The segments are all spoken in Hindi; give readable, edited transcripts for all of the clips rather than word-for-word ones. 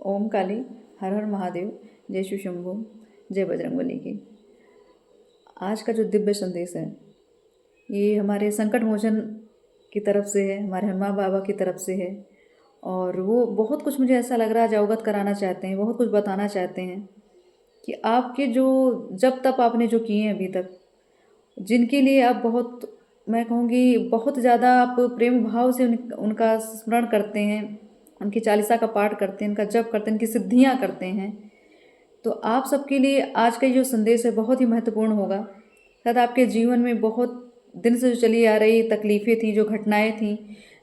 ओम काली, हर हर महादेव, जय शिव शंभू, जय बजरंगबली की। आज का जो दिव्य संदेश है ये हमारे संकट मोचन की तरफ से है, हमारे हनुमान बाबा की तरफ से है। और वो बहुत कुछ मुझे ऐसा लग रहा है आज अवगत कराना चाहते हैं, बहुत कुछ बताना चाहते हैं कि आपके जो जब तक आपने जो किए हैं अभी तक, जिनके लिए आप बहुत, मैं कहूँगी बहुत ज़्यादा आप प्रेम भाव से उनका स्मरण करते हैं, उनकी चालीसा का पाठ करते हैं, उनका जप करते हैं, उनकी सिद्धियाँ करते हैं, तो आप सबके लिए आज का जो संदेश है बहुत ही महत्वपूर्ण होगा। शायद आपके जीवन में बहुत दिन से जो चली आ रही तकलीफ़ें थी, जो घटनाएं थी,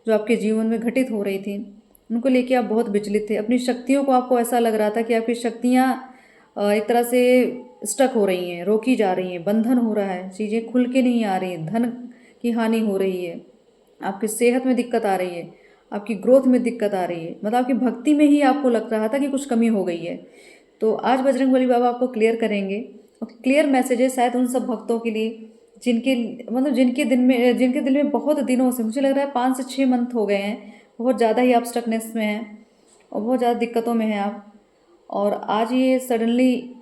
जो आपके जीवन में घटित हो रही थी, उनको लेके आप बहुत विचलित थे। अपनी शक्तियों को आपको ऐसा लग रहा था कि आपकी शक्तियाँ एक तरह से स्टक हो रही हैं, रोकी जा रही हैं, बंधन हो रहा है, चीज़ें खुल के नहीं आ रही, धन की हानि हो रही है, आपकी सेहत में दिक्कत आ रही है, आपकी ग्रोथ में दिक्कत आ रही है, मतलब आपकी भक्ति में ही आपको लग रहा था कि कुछ कमी हो गई है। तो आज बजरंगबली बाबा आपको क्लियर करेंगे, और क्लियर मैसेज है शायद उन सब भक्तों के लिए जिनके मतलब जिनके दिल में बहुत दिनों से, मुझे लग रहा है 5 से 6 मंथ हो गए हैं, बहुत ज़्यादा ही आप स्टकनेस में हैं और बहुत ज़्यादा दिक्कतों में हैं आप। और आज ये सडनली,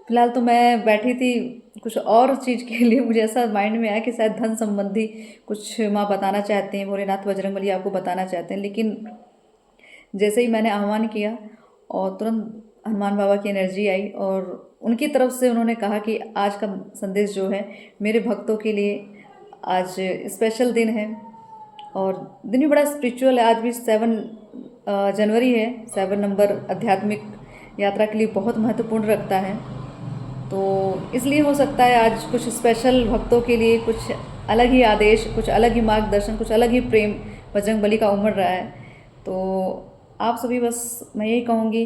फिलहाल तो मैं बैठी थी कुछ और चीज़ के लिए, मुझे ऐसा माइंड में आया कि शायद धन संबंधी कुछ माँ बताना चाहते हैं, भोलेनाथ बजरंगबली आपको बताना चाहते हैं। लेकिन जैसे ही मैंने आह्वान किया और तुरंत हनुमान बाबा की एनर्जी आई और उनकी तरफ से उन्होंने कहा कि आज का संदेश जो है मेरे भक्तों के लिए आज स्पेशल दिन है। और दिन भी बड़ा स्पिरिचुअल है। आज भी 7 जनवरी है। 7 नंबर आध्यात्मिक यात्रा के लिए बहुत महत्वपूर्ण रखता है। तो इसलिए हो सकता है आज कुछ स्पेशल भक्तों के लिए कुछ अलग ही आदेश, कुछ अलग ही मार्गदर्शन, कुछ अलग ही प्रेम बजरंगबली का उमड़ रहा है। तो आप सभी, बस मैं यही कहूँगी,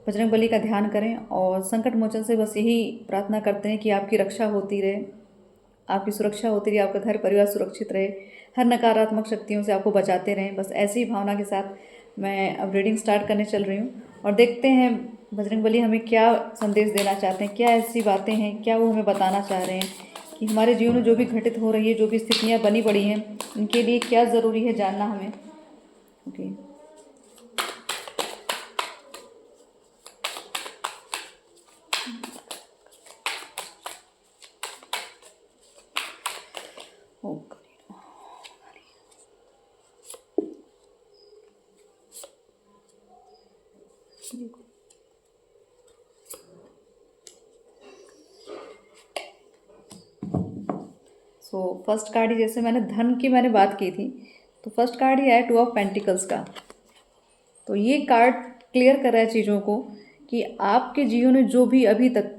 बजरंगबली का ध्यान करें और संकट मोचन से बस यही प्रार्थना करते हैं कि आपकी रक्षा होती रहे, आपकी सुरक्षा होती रहे, आपका घर परिवार सुरक्षित रहे, हर नकारात्मक शक्तियों से आपको बचाते रहें। बस ऐसी ही भावना के साथ मैं अब रीडिंग स्टार्ट करने चल रही हूँ और देखते हैं बजरंगबली हमें क्या संदेश देना चाहते हैं, क्या ऐसी बातें हैं, क्या वो हमें बताना चाह रहे हैं कि हमारे जीवन में जो भी घटित हो रही है, जो भी स्थितियाँ बनी पड़ी हैं, उनके लिए क्या ज़रूरी है जानना हमें। Okay, okay. So first card ही, जैसे मैंने धन की बात की थी, तो फर्स्ट कार्ड ही आया 2 ऑफ पेंटिकल्स का। तो ये कार्ड क्लियर कर रहा है चीज़ों को कि आपके जीवन में जो भी अभी तक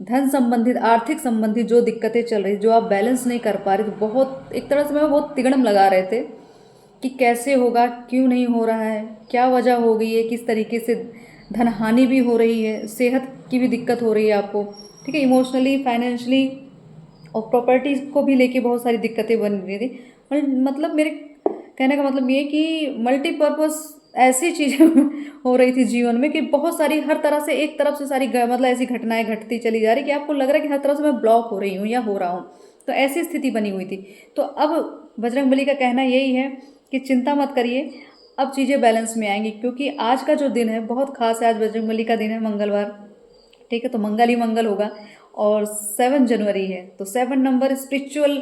धन संबंधित, आर्थिक संबंधित जो दिक्कतें चल रही, जो आप बैलेंस नहीं कर पा रहे, तो बहुत एक तरह से मैं बहुत तिगड़म लगा रहे थे कि कैसे होगा, क्यों नहीं हो रहा है, क्या वजह हो गई है, किस तरीके से धन हानि भी हो रही है, सेहत की भी दिक्कत हो रही है आपको, ठीक है, इमोशनली, फाइनेंशली और प्रॉपर्टी को भी लेके बहुत सारी दिक्कतें बन रही थी। मतलब मेरे कहने का मतलब ये कि मल्टीपर्पज़ ऐसी चीज़ें हो रही थी जीवन में कि बहुत सारी, हर तरह से, एक तरफ से सारी मतलब ऐसी घटनाएं घटती चली जा रही कि आपको लग रहा है कि हर तरफ से मैं ब्लॉक हो रही हूँ या हो रहा हूँ। तो ऐसी स्थिति बनी हुई थी। तो अब बजरंगबली का कहना यही है कि चिंता मत करिए, अब चीज़ें बैलेंस में आएंगी, क्योंकि आज का जो दिन है बहुत खास है। आज बजरंगबली का दिन है, मंगलवार, ठीक है, तो मंगल ही मंगल होगा और 7 जनवरी है। तो 7 नंबर स्पिरिचुअल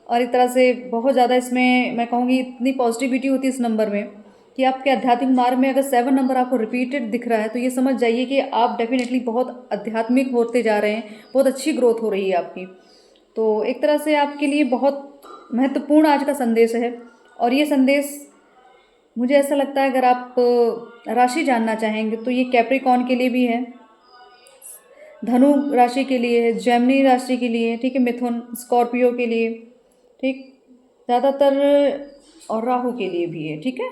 और एक तरह से बहुत ज़्यादा, इसमें मैं कहूँगी इतनी पॉजिटिविटी होती है इस नंबर में कि आपके आध्यात्मिक मार्ग में अगर 7 नंबर आपको रिपीटेड दिख रहा है तो ये समझ जाइए कि आप डेफिनेटली बहुत आध्यात्मिक होते जा रहे हैं, बहुत अच्छी ग्रोथ हो रही है आपकी। तो एक तरह से आपके लिए बहुत महत्वपूर्ण आज का संदेश है। और ये संदेश मुझे ऐसा लगता है, अगर आप राशि जानना चाहेंगे तो ये कैप्रिकॉन के लिए भी है, धनु राशि के लिए है, जेमिनी राशि के लिए, ठीक है, मिथुन, स्कॉर्पियो के लिए, ठीक, ज़्यादातर, और राहु के लिए भी है, ठीक है।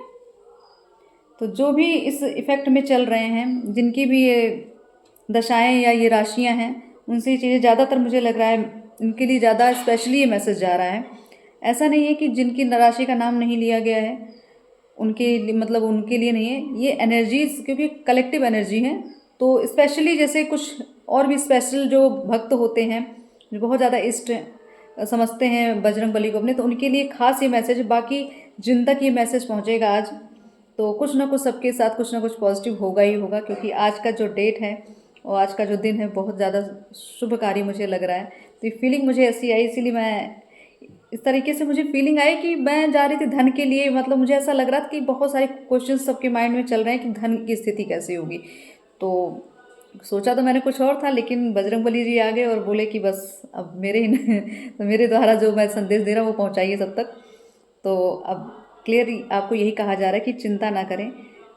तो जो भी इस इफ़ेक्ट में चल रहे हैं, जिनकी भी ये दशाएं या ये राशियां हैं, उनसे ये चीज़ें ज़्यादातर मुझे लग रहा है इनके लिए ज़्यादा स्पेशली ये मैसेज जा रहा है। ऐसा नहीं है कि जिनकी राशि का नाम नहीं लिया गया है उनके लिए, मतलब उनके लिए नहीं है ये एनर्जीज, क्योंकि कलेक्टिव एनर्जी है। तो स्पेशली जैसे कुछ और भी स्पेशल जो भक्त होते हैं, जो बहुत ज़्यादा इष्ट समझते हैं बजरंग बली को अपने, तो उनके लिए खास ये मैसेज, बाकी जिन तक ये मैसेज पहुँचेगा आज, तो कुछ ना कुछ सबके साथ कुछ ना कुछ पॉजिटिव होगा ही होगा, क्योंकि आज का जो डेट है और आज का जो दिन है बहुत ज़्यादा शुभकारी मुझे लग रहा है। तो ये फीलिंग मुझे ऐसी आई, इसीलिए मैं इस तरीके से मुझे फीलिंग आई कि मैं जा रही थी धन के लिए। मतलब मुझे ऐसा लग रहा था कि बहुत सारे क्वेश्चन सबके माइंड में चल रहे हैं कि धन की स्थिति कैसी होगी। तो सोचा तो मैंने कुछ और था, लेकिन बजरंगबली जी आ गए और बोले कि बस अब तो मेरे द्वारा जो मैं संदेश दे रहा हूँ वो पहुँचाइए सब तक। तो अब क्लियर आपको यही कहा जा रहा है कि चिंता ना करें,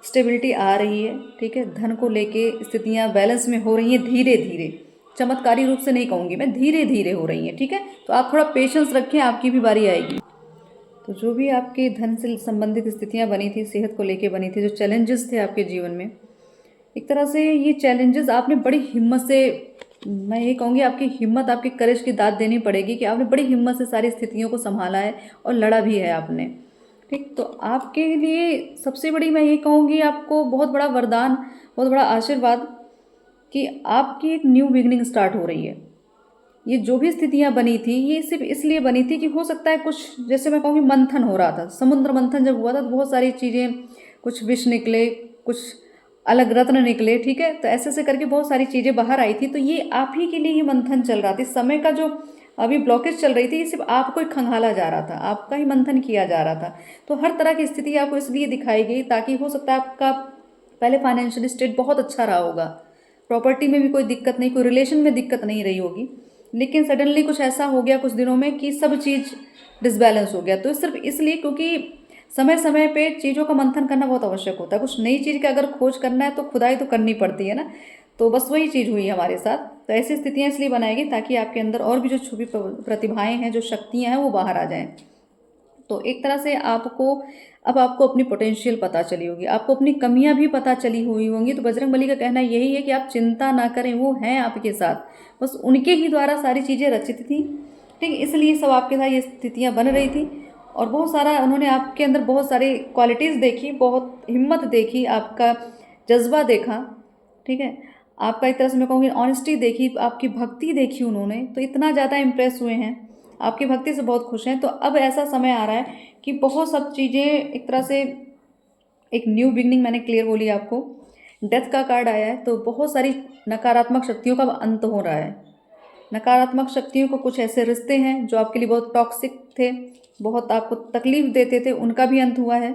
स्टेबिलिटी आ रही है, ठीक है। धन को लेके स्थितियाँ बैलेंस में हो रही हैं धीरे धीरे, चमत्कारी रूप से नहीं कहूँगी मैं, धीरे धीरे हो रही हैं, ठीक है। तो आप थोड़ा पेशेंस रखें, आपकी भी बारी आएगी। तो जो भी आपके धन से संबंधित स्थितियाँ बनी थी, सेहत को लेके बनी थी, जो चैलेंजेस थे आपके जीवन में, एक तरह से ये चैलेंजेस आपने बड़ी हिम्मत से, मैं ये कहूँगी आपकी हिम्मत, आपकी करेज की दाद देनी पड़ेगी कि आपने बड़ी हिम्मत से सारी स्थितियों को संभाला है और लड़ा भी है आपने, ठीक। तो आपके लिए सबसे बड़ी मैं ये कहूँगी, आपको बहुत बड़ा वरदान, बहुत बड़ा आशीर्वाद कि आपकी एक न्यू बिगनिंग स्टार्ट हो रही है। ये जो भी स्थितियाँ बनी थी ये सिर्फ इसलिए बनी थी कि हो सकता है कुछ, जैसे मैं कहूँगी मंथन हो रहा था, समुद्र मंथन जब हुआ था तो बहुत सारी चीज़ें, कुछ विष निकले, कुछ अलग रत्न निकले, ठीक है। तो ऐसे ऐसे करके बहुत सारी चीज़ें बाहर आई थी। तो ये आप ही के लिए ये मंथन चल रहा था, इस समय का जो अभी ब्लॉकेज चल रही थी ये सिर्फ आपको ही खंगाला जा रहा था, आपका ही मंथन किया जा रहा था। तो हर तरह की स्थिति आपको इसलिए दिखाई गई ताकि हो सकता है आपका पहले फाइनेंशियल स्टेट बहुत अच्छा रहा होगा, प्रॉपर्टी में भी कोई दिक्कत नहीं, कोई रिलेशन में दिक्कत नहीं रही होगी, लेकिन सडनली कुछ ऐसा हो गया कुछ दिनों में कि सब चीज़ डिसबैलेंस हो गया। तो सिर्फ इसलिए क्योंकि समय समय पे चीज़ों का मंथन करना बहुत आवश्यक होता है। कुछ नई चीज़ का अगर खोज करना है तो खुदाई तो करनी पड़ती है ना। तो बस वही चीज़ हुई हमारे साथ। तो ऐसी स्थितियाँ इसलिए बनाएगी ताकि आपके अंदर और भी जो छुपी प्रतिभाएं हैं, जो शक्तियाँ हैं, वो बाहर आ जाएं। तो एक तरह से अब आपको अपनी पोटेंशियल पता चली होगी, आपको अपनी कमियां भी पता चली हुई होंगी। तो बजरंगबली का कहना यही है कि आप चिंता ना करें, वो हैं आपके साथ, बस उनके ही द्वारा सारी चीज़ें रचित थी, ठीक। इसलिए सब आपके साथ ये स्थितियाँ बन रही थी। और बहुत सारा उन्होंने आपके अंदर बहुत सारी क्वालिटीज़ देखी, बहुत हिम्मत देखी, आपका जज्बा देखा, ठीक है। आपका एक तरह से मैं कहूँगी ऑनेस्टी देखी, आपकी भक्ति देखी उन्होंने। तो इतना ज़्यादा इम्प्रेस हुए हैं, आपकी भक्ति से बहुत खुश हैं। तो अब ऐसा समय आ रहा है कि बहुत सब चीज़ें एक तरह से एक न्यू बिगनिंग, मैंने क्लियर बोली आपको, डेथ का कार्ड आया है। तो बहुत सारी नकारात्मक शक्तियों का अंत हो रहा है। नकारात्मक शक्तियों को, कुछ ऐसे रिश्ते हैं जो आपके लिए बहुत टॉक्सिक थे, बहुत आपको तकलीफ देते थे, उनका भी अंत हुआ है।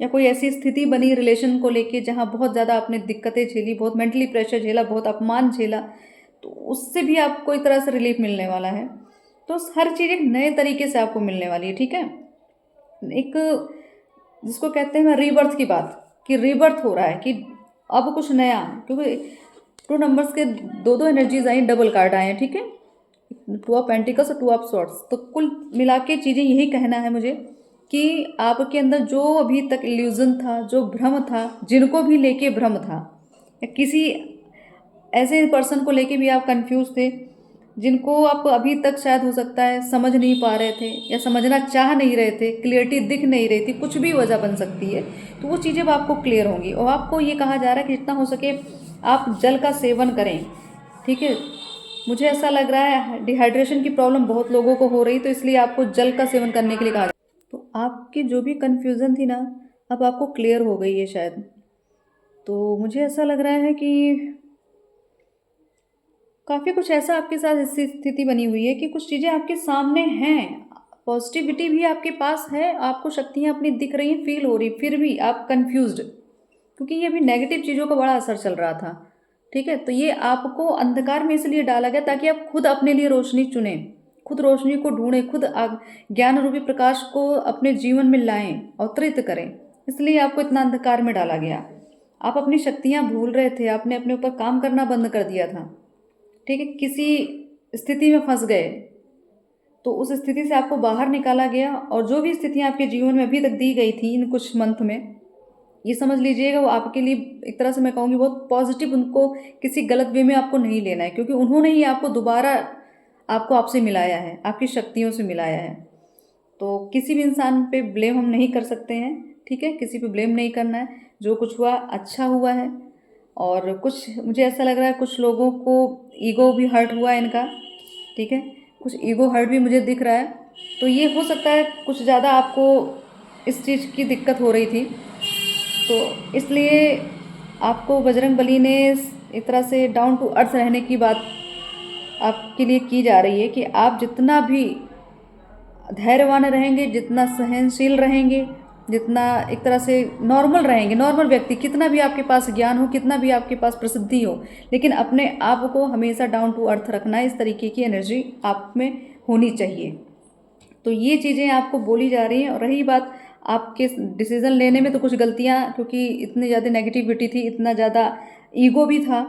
या कोई ऐसी स्थिति बनी रिलेशन को लेके जहाँ बहुत ज़्यादा आपने दिक्कतें झेली, बहुत मेंटली प्रेशर झेला, बहुत अपमान झेला, तो उससे भी आपको एक तरह से रिलीफ मिलने वाला है। तो हर चीज़ एक नए तरीके से आपको मिलने वाली है, ठीक है। एक जिसको कहते हैं रीबर्थ की बात, कि रीबर्थ हो रहा है, कि अब कुछ नया, क्योंकि 2 नंबर्स के दो दो एनर्जीज आई, डबल कार्ड आए हैं, ठीक है, 2 ऑफ पेंटिकल्स और 2 ऑफ सॉर्ड्स। तो कुल मिला के चीज़ें यही कहना है मुझे कि आपके अंदर जो अभी तक इल्यूजन था, जो भ्रम था, जिनको भी लेके भ्रम था, या किसी ऐसे पर्सन को लेके भी आप कंफ्यूज थे, जिनको आप अभी तक शायद हो सकता है समझ नहीं पा रहे थे या समझना चाह नहीं रहे थे, क्लियरिटी दिख नहीं रही थी, कुछ भी वजह बन सकती है। तो वो चीज़ें अब आपको क्लियर होंगी। और आपको ये कहा जा रहा है कि जितना हो सके आप जल का सेवन करें, ठीक है। मुझे ऐसा लग रहा है डिहाइड्रेशन की प्रॉब्लम बहुत लोगों को हो रही, तो इसलिए आपको जल का सेवन करने के लिए कहा। तो आपकी जो भी कन्फ्यूज़न थी ना, अब आपको क्लियर हो गई है शायद। तो मुझे ऐसा लग रहा है कि काफ़ी कुछ ऐसा आपके साथ ऐसी स्थिति बनी हुई है कि कुछ चीज़ें आपके सामने हैं, पॉजिटिविटी भी आपके पास है, आपको शक्तियाँ अपनी दिख रही हैं, फील हो रही, फिर भी आप कंफ्यूज्ड, क्योंकि ये अभी नेगेटिव चीज़ों का बड़ा असर चल रहा था, ठीक है। तो ये आपको अंधकार में इसलिए डाला गया ताकि आप खुद अपने लिए रोशनी चुनें, खुद रोशनी को ढूंढें, खुद ज्ञान रूपी प्रकाश को अपने जीवन में लाएं, अवतरित करें। इसलिए आपको इतना अंधकार में डाला गया। आप अपनी शक्तियाँ भूल रहे थे, आपने अपने ऊपर काम करना बंद कर दिया था, ठीक है। किसी स्थिति में फंस गए, तो उस स्थिति से आपको बाहर निकाला गया। और जो भी स्थितियाँ आपके जीवन में अभी तक दी गई थी इन कुछ मंथ में, ये समझ लीजिएगा वो आपके लिए एक तरह से मैं कहूँगी बहुत पॉजिटिव, उनको किसी गलत वे में आपको नहीं लेना है, क्योंकि उन्होंने ही आपको दोबारा आपसे मिलाया है, आपकी शक्तियों से मिलाया है। तो किसी भी इंसान पे ब्लेम हम नहीं कर सकते हैं, ठीक है, किसी पे ब्लेम नहीं करना है। जो कुछ हुआ अच्छा हुआ है। और कुछ मुझे ऐसा लग रहा है कुछ लोगों को ईगो भी हर्ट हुआ है इनका, ठीक है, कुछ ईगो हर्ट भी मुझे दिख रहा है। तो ये हो सकता है कुछ ज़्यादा आपको इस चीज़ की दिक्कत हो रही थी, तो इसलिए आपको बजरंग बली ने एक तरह से डाउन टू अर्थ रहने की बात आपके लिए की जा रही है कि आप जितना भी धैर्यवान रहेंगे, जितना सहनशील रहेंगे, जितना एक तरह से नॉर्मल रहेंगे, नॉर्मल व्यक्ति, कितना भी आपके पास ज्ञान हो, कितना भी आपके पास प्रसिद्धि हो, लेकिन अपने आप को हमेशा डाउन टू अर्थ रखना है। इस तरीके की एनर्जी आप में होनी चाहिए। तो ये चीज़ें आपको बोली जा रही हैं। और रही बात आपके डिसीज़न लेने में, तो कुछ गलतियाँ, क्योंकि इतनी ज़्यादा नेगेटिविटी थी, इतना ज़्यादा ईगो भी था,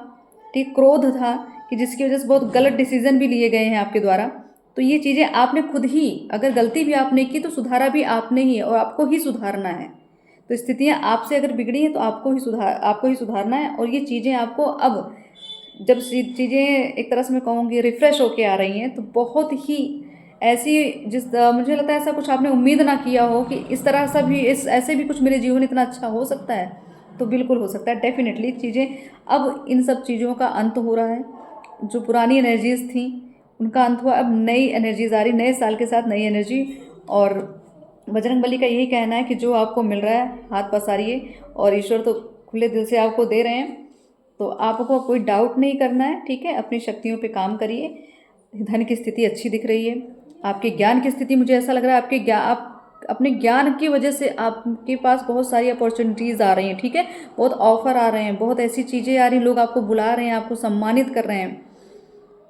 ठीक, क्रोध था, कि जिसकी वजह से बहुत गलत डिसीज़न भी लिए गए हैं आपके द्वारा। तो ये चीज़ें आपने खुद ही, अगर गलती भी आपने की तो सुधारा भी आपने ही है और आपको ही सुधारना है। तो स्थितियाँ आपसे अगर बिगड़ी हैं तो आपको ही सुधारना है। और ये चीज़ें आपको अब जब चीज़ें एक तरह से मैं कहूँगी रिफ़्रेश होके आ रही हैं, तो बहुत ही ऐसी मुझे लगता है ऐसा कुछ आपने उम्मीद ना किया हो कि इस तरह सा भी, इस ऐसे भी कुछ मेरे जीवन इतना अच्छा हो सकता है। तो बिल्कुल हो सकता है, डेफिनेटली चीज़ें अब इन सब चीज़ों का अंत हो रहा है। जो पुरानी एनर्जीज़ थी उनका अंत हुआ, अब नई एनर्जीज आ रही, नए साल के साथ नई एनर्जी। और बजरंग बली का यही कहना है कि जो आपको मिल रहा है हाथ पसारिए, और ईश्वर तो खुले दिल से आपको दे रहे हैं, तो आपको कोई डाउट नहीं करना है, ठीक है। अपनी शक्तियों पे काम करिए। धन की स्थिति अच्छी दिख रही है, आपके ज्ञान की स्थिति, मुझे ऐसा लग रहा है आप अपने ज्ञान की वजह से आपके पास बहुत सारी अपॉर्चुनिटीज़ आ रही हैं, ठीक है। बहुत ऑफर आ रहे हैं, बहुत ऐसी चीज़ें आ रही हैं, लोग आपको बुला रहे हैं, आपको सम्मानित कर रहे हैं।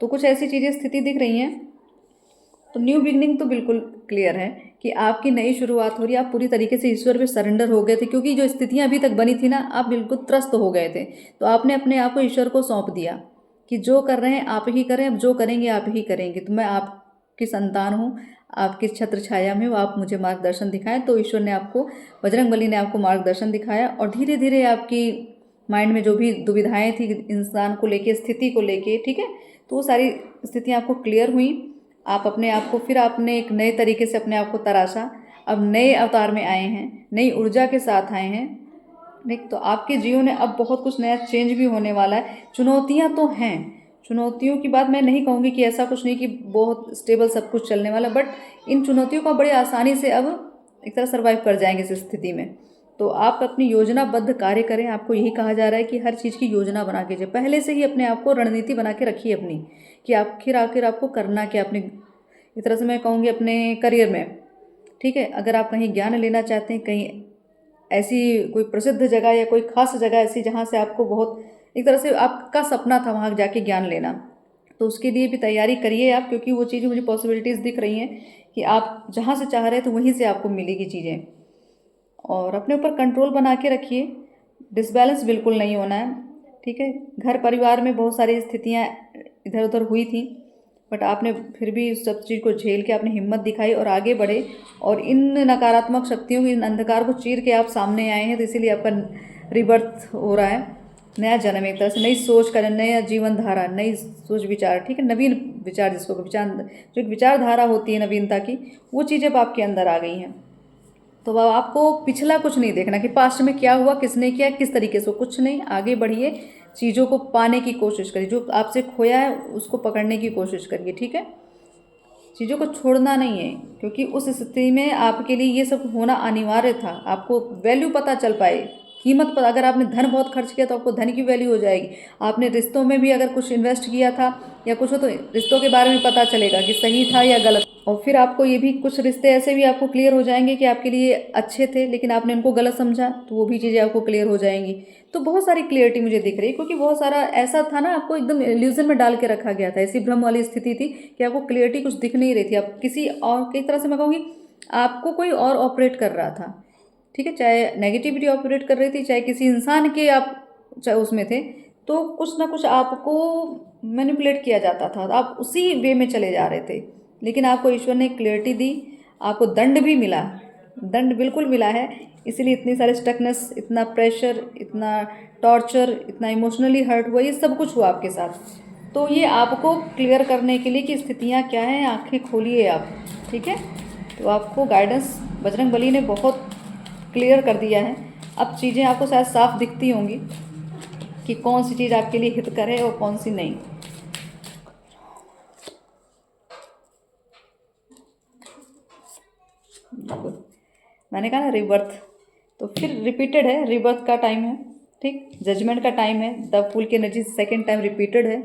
तो कुछ ऐसी चीज़ें स्थिति दिख रही हैं। तो न्यू बिगनिंग तो बिल्कुल क्लियर है कि आपकी नई शुरुआत हो रही है। आप पूरी तरीके से ईश्वर पे सरेंडर हो गए थे, क्योंकि जो स्थितियां अभी तक बनी थी ना, आप बिल्कुल त्रस्त हो गए थे। तो आपने अपने आप को ईश्वर को सौंप दिया कि जो कर रहे हैं आप ही करें, अब जो करेंगे आप ही करेंगे। तो मैं आपकी संतान हूँ, आपकी छत्र छाया में, वो आप मुझे मार्गदर्शन दिखाएं। तो ईश्वर ने आपको, बजरंग बली ने आपको मार्गदर्शन दिखाया, और धीरे धीरे आपकी माइंड में जो भी दुविधाएं थी इंसान को लेके, स्थिति को लेके, ठीक है, तो वो सारी स्थितियाँ आपको क्लियर हुई। आप अपने आप को फिर आपने एक नए तरीके से अपने आप को तराशा, अब नए अवतार में आए हैं, नई ऊर्जा के साथ आए हैं। नहीं तो आपके जीवन में अब बहुत कुछ नया चेंज भी होने वाला है। चुनौतियां तो हैं, चुनौतियों की बात मैं नहीं कहूँगी कि ऐसा कुछ नहीं कि बहुत स्टेबल सब कुछ चलने वाला, बट इन चुनौतियों को बड़े आसानी से अब एक तरह सर्वाइव कर जाएंगे इस स्थिति में। तो आप अपनी योजनाबद्ध कार्य करें। आपको यही कहा जा रहा है कि हर चीज़ की योजना बना के जाए, पहले से ही अपने आप को रणनीति बना के रखिए अपनी, कि आखिर आपको करना क्या अपने, एक तरह से मैं कहूँगी अपने करियर में, ठीक है। अगर आप कहीं ज्ञान लेना चाहते हैं, कहीं ऐसी कोई प्रसिद्ध जगह या कोई खास जगह ऐसी जहाँ से आपको बहुत, एक तरह से आपका सपना था वहाँ जाके ज्ञान लेना, तो उसके लिए भी तैयारी करिए आप, क्योंकि वो चीज़ें मुझे पॉसिबिलिटीज़ दिख रही हैं कि आप जहाँ से चाह रहे हैं तो वहीं से आपको मिलेगी चीज़ें। और अपने ऊपर कंट्रोल बना के रखिए, डिसबैलेंस बिल्कुल नहीं होना है, ठीक है। घर परिवार में बहुत सारी स्थितियाँ इधर उधर हुई थी, बट आपने फिर भी उस सब चीज़ को झेल के आपने हिम्मत दिखाई और आगे बढ़े, और इन नकारात्मक शक्तियों की, इन अंधकार को चीर के आप सामने आए हैं। तो इसीलिए आपका रिबर्थ हो रहा है, नया जन्म, एक तरह से नई सोच का, नया जीवन धारा, नई सोच विचार, ठीक है, नवीन विचार, जिसको विचार, जो एक विचारधारा होती है नवीनता की, वो चीज़ें अब आपके अंदर आ गई हैं। तो अब आपको पिछला कुछ नहीं देखना कि पास्ट में क्या हुआ, किसने किया, किस तरीके से, कुछ नहीं। आगे बढ़िए, चीज़ों को पाने की कोशिश करिए, जो आपसे खोया है उसको पकड़ने की कोशिश करिए, ठीक है। चीज़ों को छोड़ना नहीं है, क्योंकि उस स्थिति में आपके लिए ये सब होना अनिवार्य था। आपको वैल्यू पता चल पाए, कीमत पर, अगर आपने धन बहुत खर्च किया तो आपको धन की वैल्यू हो जाएगी। आपने रिश्तों में भी अगर कुछ इन्वेस्ट किया था या कुछ हो, तो रिश्तों के बारे में पता चलेगा कि सही था या गलत। और फिर आपको ये भी, कुछ रिश्ते ऐसे भी आपको क्लियर हो जाएंगे कि आपके लिए अच्छे थे लेकिन आपने उनको गलत समझा, तो वो भी चीज़ें आपको क्लियर हो जाएंगी। तो बहुत सारी क्लियरिटी मुझे दिख रही है, क्योंकि बहुत सारा ऐसा था ना, आपको एकदम इल्यूजन में डाल के रखा गया था, ऐसी भ्रम वाली स्थिति थी कि आपको क्लियरिटी कुछ दिख नहीं रही थी। आप किसी और, एक तरह से मैं कहूँगी आपको कोई और ऑपरेट कर रहा था, ठीक है, चाहे नेगेटिविटी ऑपरेट कर रही थी, चाहे किसी इंसान के आप चाहे उसमें थे, तो कुछ ना कुछ आपको मैनिपुलेट किया जाता था, आप उसी वे में चले जा रहे थे। लेकिन आपको ईश्वर ने क्लियरिटी दी, आपको दंड भी मिला, दंड बिल्कुल मिला है। इसीलिए इतनी सारी स्टकनेस, इतना प्रेशर, इतना टॉर्चर, इतना इमोशनली हर्ट हुआ, ये सब कुछ हुआ आपके साथ। तो ये आपको क्लियर करने के लिए कि स्थितियाँ क्या हैं, आंखें खोलिए आप, ठीक है। तो आपको गाइडेंस बजरंग बली ने बहुत क्लियर कर दिया है। अब चीज़ें आपको शायद साफ दिखती होंगी कि कौन सी चीज़ आपके लिए हितकर है और कौन सी नहीं। मैंने कहा ना रिबर्थ, तो फिर रिपीटेड है, रिबर्थ का टाइम है, ठीक, जजमेंट का टाइम है, द फूल की एनर्जी सेकेंड टाइम रिपीटेड है।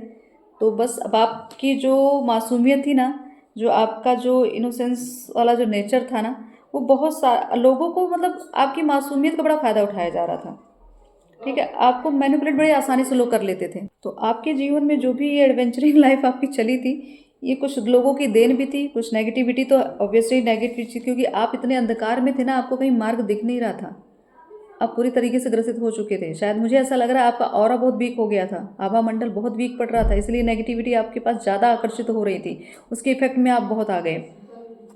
तो बस अब आपकी जो मासूमियत थी ना, जो आपका जो इनोसेंस वाला जो नेचर था ना, वो बहुत लोगों को मतलब आपकी मासूमियत का बड़ा फ़ायदा उठाया जा रहा था, ठीक है, आपको मैनिपुलेट बड़ी आसानी से लोग कर लेते थे। तो आपके जीवन में जो भी ये एडवेंचरिंग लाइफ आपकी चली थी, ये कुछ लोगों की देन भी थी, कुछ नेगेटिविटी तो ऑब्वियसली नेगेटिव थी, क्योंकि आप इतने अंधकार में थे ना, आपको कहीं मार्ग दिख नहीं रहा था, आप पूरी तरीके से ग्रसित हो चुके थे। शायद मुझे ऐसा लग रहा है आपका ऑरा बहुत वीक हो गया था, आभा मंडल बहुत वीक पड़ रहा था, इसलिए नेगेटिविटी आपके पास ज़्यादा आकर्षित हो रही थी, उसके इफेक्ट में आप बहुत आ गए,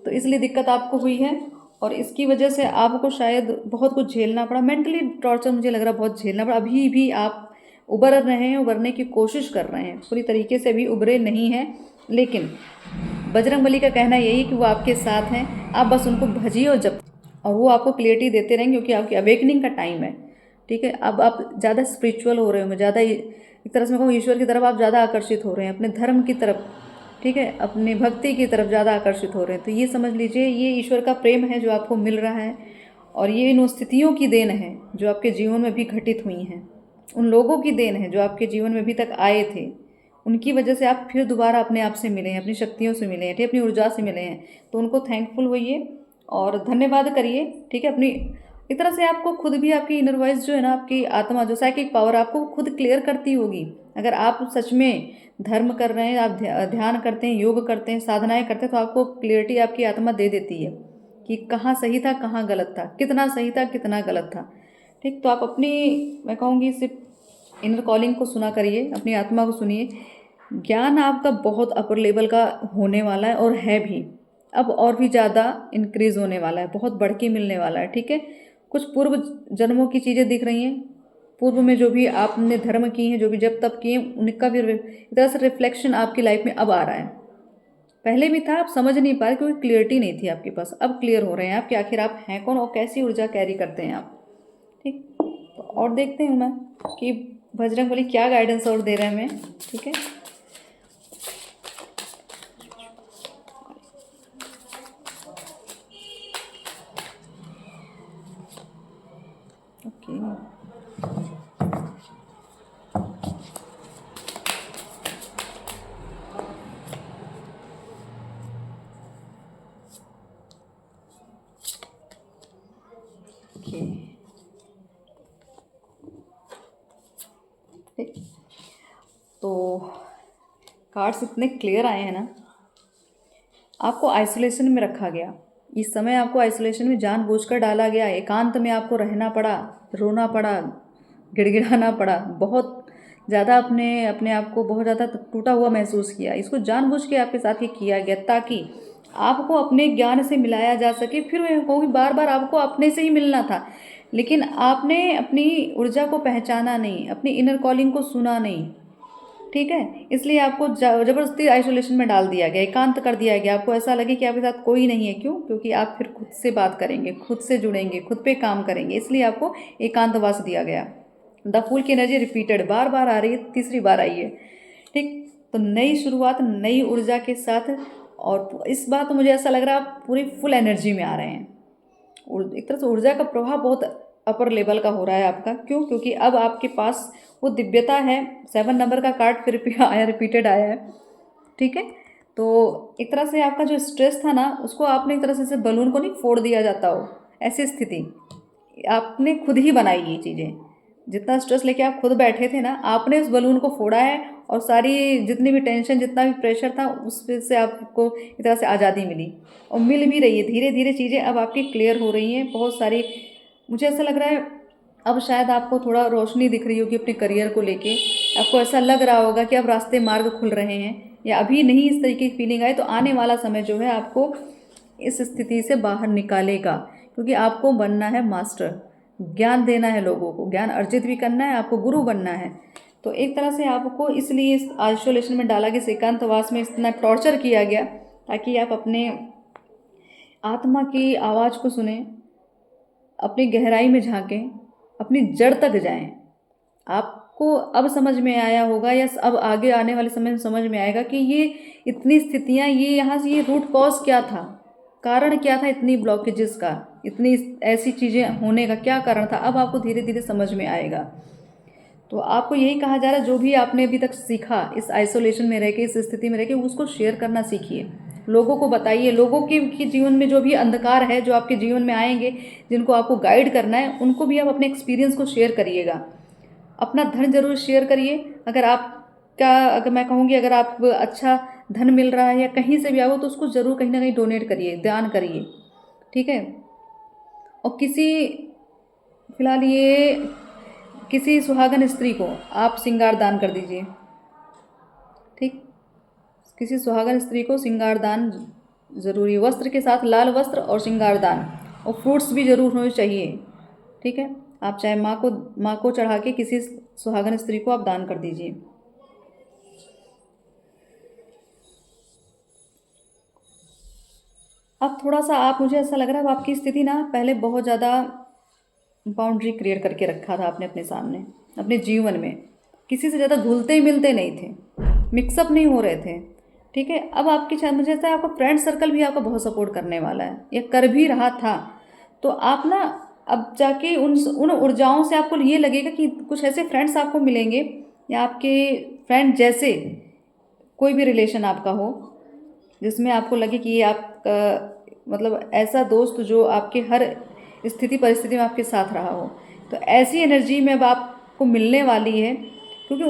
तो इसलिए दिक्कत आपको हुई है। और इसकी वजह से आपको शायद बहुत कुछ झेलना पड़ा, मेंटली टॉर्चर मुझे लग रहा है बहुत झेलना पड़ा। अभी भी आप उबर रहे हैं, उबरने की कोशिश कर रहे हैं, पूरी तरीके से भी उभरे नहीं हैं, लेकिन बजरंगबली का कहना यही कि वो आपके साथ हैं, आप बस उनको भजिए और जप, और वो आपको क्लियरिटी देते रहेंगे, क्योंकि आपकी अवेकनिंग का टाइम है, ठीक है। अब आप ज़्यादा स्पिरिचुअल हो रहे हो, ज़्यादा एक तरह से मैं कहूँ ईश्वर की तरफ आप ज़्यादा आकर्षित हो रहे हैं, अपने धर्म की तरफ, ठीक है, अपनी भक्ति की तरफ ज़्यादा आकर्षित हो रहे हैं। तो ये समझ लीजिए ये ईश्वर का प्रेम है जो आपको मिल रहा है, और ये इन स्थितियों की देन है जो आपके जीवन में भी घटित हुई हैं, उन लोगों की देन है जो आपके जीवन में अभी तक आए थे, उनकी वजह से आप फिर दोबारा अपने आप से मिले हैं, अपनी शक्तियों से मिले हैं, ठीक, अपनी ऊर्जा से मिले हैं। तो उनको थैंकफुल होइए और धन्यवाद करिए, ठीक है। अपनी एक तरह से आपको खुद भी आपकी इनर वॉइस जो है ना, आपकी आत्मा जो साइकिक पावर आपको खुद क्लियर करती होगी। अगर आप सच में धर्म कर रहे हैं, आप ध्यान करते हैं, योग करते हैं, साधनाएं करते हैं, तो आपको क्लियरिटी आपकी आत्मा दे देती है कि कहाँ सही था, कहाँ गलत था, कितना सही था, कितना गलत था, ठीक। तो आप अपनी, मैं कहूँगी, सिर्फ इनर कॉलिंग को सुना करिए, अपनी आत्मा को सुनिए। ज्ञान आपका बहुत अपर लेवल का होने वाला है, और है भी, अब और भी ज़्यादा इंक्रीज होने वाला है, बहुत बढ़ के मिलने वाला है, ठीक है। कुछ पूर्व जन्मों की चीज़ें दिख रही हैं, पूर्व में जो भी आपने धर्म किए हैं, जो भी जब तब किए, उनका भी एक तरह से रिफ्लेक्शन आपकी लाइफ में अब आ रहा है। पहले भी था, आप समझ नहीं पा रहे क्योंकि क्लियरिटी नहीं थी आपके पास, अब क्लियर हो रहे हैं आप कि आखिर आप हैं कौन और कैसी ऊर्जा कैरी करते हैं आप, ठीक। तो और देखते हूँ मैं कि बजरंगबली क्या गाइडेंस और दे रहे हैं हमें, ठीक है। ओके, ओके, ठीक। तो कार्ड्स इतने क्लियर आए हैं ना, आपको आइसोलेशन में रखा गया, इस समय आपको आइसोलेशन में जानबूझकर डाला गया, एकांत में आपको रहना पड़ा, रोना पड़ा, गिड़गिड़ाना पड़ा, बहुत ज़्यादा अपने अपने आप को बहुत ज़्यादा टूटा हुआ महसूस किया। इसको जानबूझ के आपके साथ ये किया गया ताकि आपको अपने ज्ञान से मिलाया जा सके। फिर मैं कहूँगी बार बार आपको अपने से ही मिलना था, लेकिन आपने अपनी ऊर्जा को पहचाना नहीं, अपनी इनर कॉलिंग को सुना नहीं, ठीक है। इसलिए आपको ज़बरदस्ती आइसोलेशन में डाल दिया गया, एकांत कर दिया गया, आपको ऐसा लगे कि आपके साथ कोई नहीं है। क्यों? क्योंकि आप फिर खुद से बात करेंगे, खुद से जुड़ेंगे, खुद पे काम करेंगे, इसलिए आपको एकांतवास दिया गया। द फूल की एनर्जी रिपीटेड बार बार आ रही है, तीसरी बार आई है, ठीक। तो नई शुरुआत नई ऊर्जा के साथ, और इस बार तो मुझे ऐसा लग रहा है आप पूरी फुल एनर्जी में आ रहे हैं। एक तरह से ऊर्जा का प्रवाह बहुत अपर लेवल का हो रहा है आपका। क्यों? क्योंकि अब आपके पास वो दिव्यता है। 7 नंबर का कार्ड फिर आया, रिपीटेड आया है, ठीक है। तो एक तरह से आपका जो स्ट्रेस था ना, उसको आपने एक तरह से बलून को नहीं फोड़ दिया जाता हो, ऐसी स्थिति आपने खुद ही बनाई ये चीज़ें। जितना स्ट्रेस लेके आप खुद बैठे थे ना, आपने उस बलून को फोड़ा है, और सारी जितनी भी टेंशन, जितना भी प्रेशर था, उस से आपको एक तरह से आज़ादी मिली, और मिल भी रही है। धीरे धीरे चीज़ें अब आपकी क्लियर हो रही हैं बहुत सारी। मुझे ऐसा लग रहा है अब शायद आपको थोड़ा रोशनी दिख रही होगी अपने करियर को लेके। आपको ऐसा लग रहा होगा कि अब रास्ते मार्ग खुल रहे हैं, या अभी नहीं इस तरीके की फीलिंग आई, तो आने वाला समय जो है आपको इस स्थिति से बाहर निकालेगा। क्योंकि आपको बनना है मास्टर, ज्ञान देना है लोगों को, ज्ञान अर्जित भी करना है, आपको गुरु बनना है। तो एक तरह से आपको इसलिए इस आइसोलेशन में डाला गया, एकांतवास में इतना टॉर्चर किया गया, ताकि आप अपने आत्मा की आवाज़ को सुने, अपनी गहराई में झांकें, अपनी जड़ तक जाएं। आपको अब समझ में आया होगा, या अब आगे आने वाले समय में समझ में आएगा कि ये इतनी स्थितियाँ, ये यहाँ से ये रूट कॉज क्या था, कारण क्या था इतनी ब्लॉकेजेस का, इतनी ऐसी चीज़ें होने का क्या कारण था, अब आपको धीरे धीरे समझ में आएगा। तो आपको यही कहा जा रहा है, जो भी आपने अभी तक सीखा इस आइसोलेशन में रह के, इस स्थिति में रह के, उसको शेयर करना सीखिए, लोगों को बताइए। लोगों के जीवन में जो भी अंधकार है, जो आपके जीवन में आएंगे, जिनको आपको गाइड करना है, उनको भी आप अपने एक्सपीरियंस को शेयर करिएगा। अपना धन जरूर शेयर करिए। अगर मैं कहूँगी, अगर आप अच्छा धन मिल रहा है या कहीं से भी आओ, तो उसको ज़रूर कहीं ना कहीं डोनेट करिए, दान करिए, ठीक है। और फिलहाल ये किसी सुहागन स्त्री को आप श्रृंगार दान कर दीजिए, ठीक। किसी सुहागन स्त्री को श्रृंगार दान ज़रूरी, वस्त्र के साथ लाल वस्त्र और श्रृंगार दान, और फ्रूट्स भी ज़रूर होने चाहिए, ठीक है। आप चाहे माँ को चढ़ा के किसी सुहागन स्त्री को आप दान कर दीजिए। अब थोड़ा सा मुझे ऐसा लग रहा है, अब आपकी स्थिति ना, पहले बहुत ज़्यादा बाउंड्री क्रिएट करके रखा था आपने अपने सामने, अपने जीवन में किसी से ज़्यादा घुलते मिलते नहीं थे, मिक्सअप नहीं हो रहे थे, ठीक है। अब आपकी मुझे ऐसा है, आपका फ्रेंड सर्कल भी आपका बहुत सपोर्ट करने वाला है, या कर भी रहा था। तो आप ना अब जाके उन ऊर्जाओं से आपको ये लगेगा कि कुछ ऐसे फ्रेंड्स आपको मिलेंगे, या आपके फ्रेंड जैसे कोई भी रिलेशन आपका हो, जिसमें आपको लगे कि ये आपका मतलब ऐसा दोस्त जो आपके हर स्थिति परिस्थिति में आपके साथ रहा हो। तो ऐसी एनर्जी में अब आपको मिलने वाली है, क्योंकि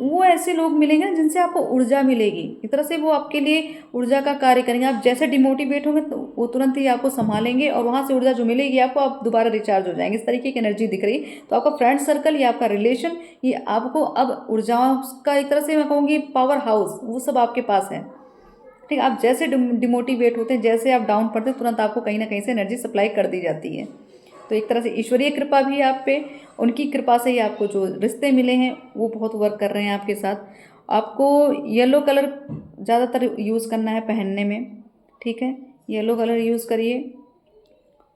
वो ऐसे लोग मिलेंगे जिनसे आपको ऊर्जा मिलेगी, एक तरह से वो आपके लिए ऊर्जा का कार्य करेंगे। आप जैसे डिमोटिवेट होंगे तो वो तुरंत ही आपको संभालेंगे, और वहाँ से ऊर्जा जो मिलेगी आपको, आप दोबारा रिचार्ज हो जाएंगे। इस तरीके की एनर्जी दिख रही। तो आपका फ्रेंड सर्कल या आपका रिलेशन, ये आपको अब ऊर्जाओं का एक तरह से मैं कहूँगी पावर हाउस, वो सब आपके पास है, ठीक। आप जैसे डिमोटिवेट होते हैं, जैसे आप डाउन पड़ते हैं, तुरंत आपको कहीं ना कहीं से एनर्जी सप्लाई कर दी जाती है। तो एक तरह से ईश्वरीय कृपा भी है आप पे, उनकी कृपा से ही आपको जो रिश्ते मिले हैं वो बहुत वर्क कर रहे हैं आपके साथ। आपको येलो कलर ज़्यादातर यूज़ करना है पहनने में, ठीक है। येलो कलर यूज़ करिए,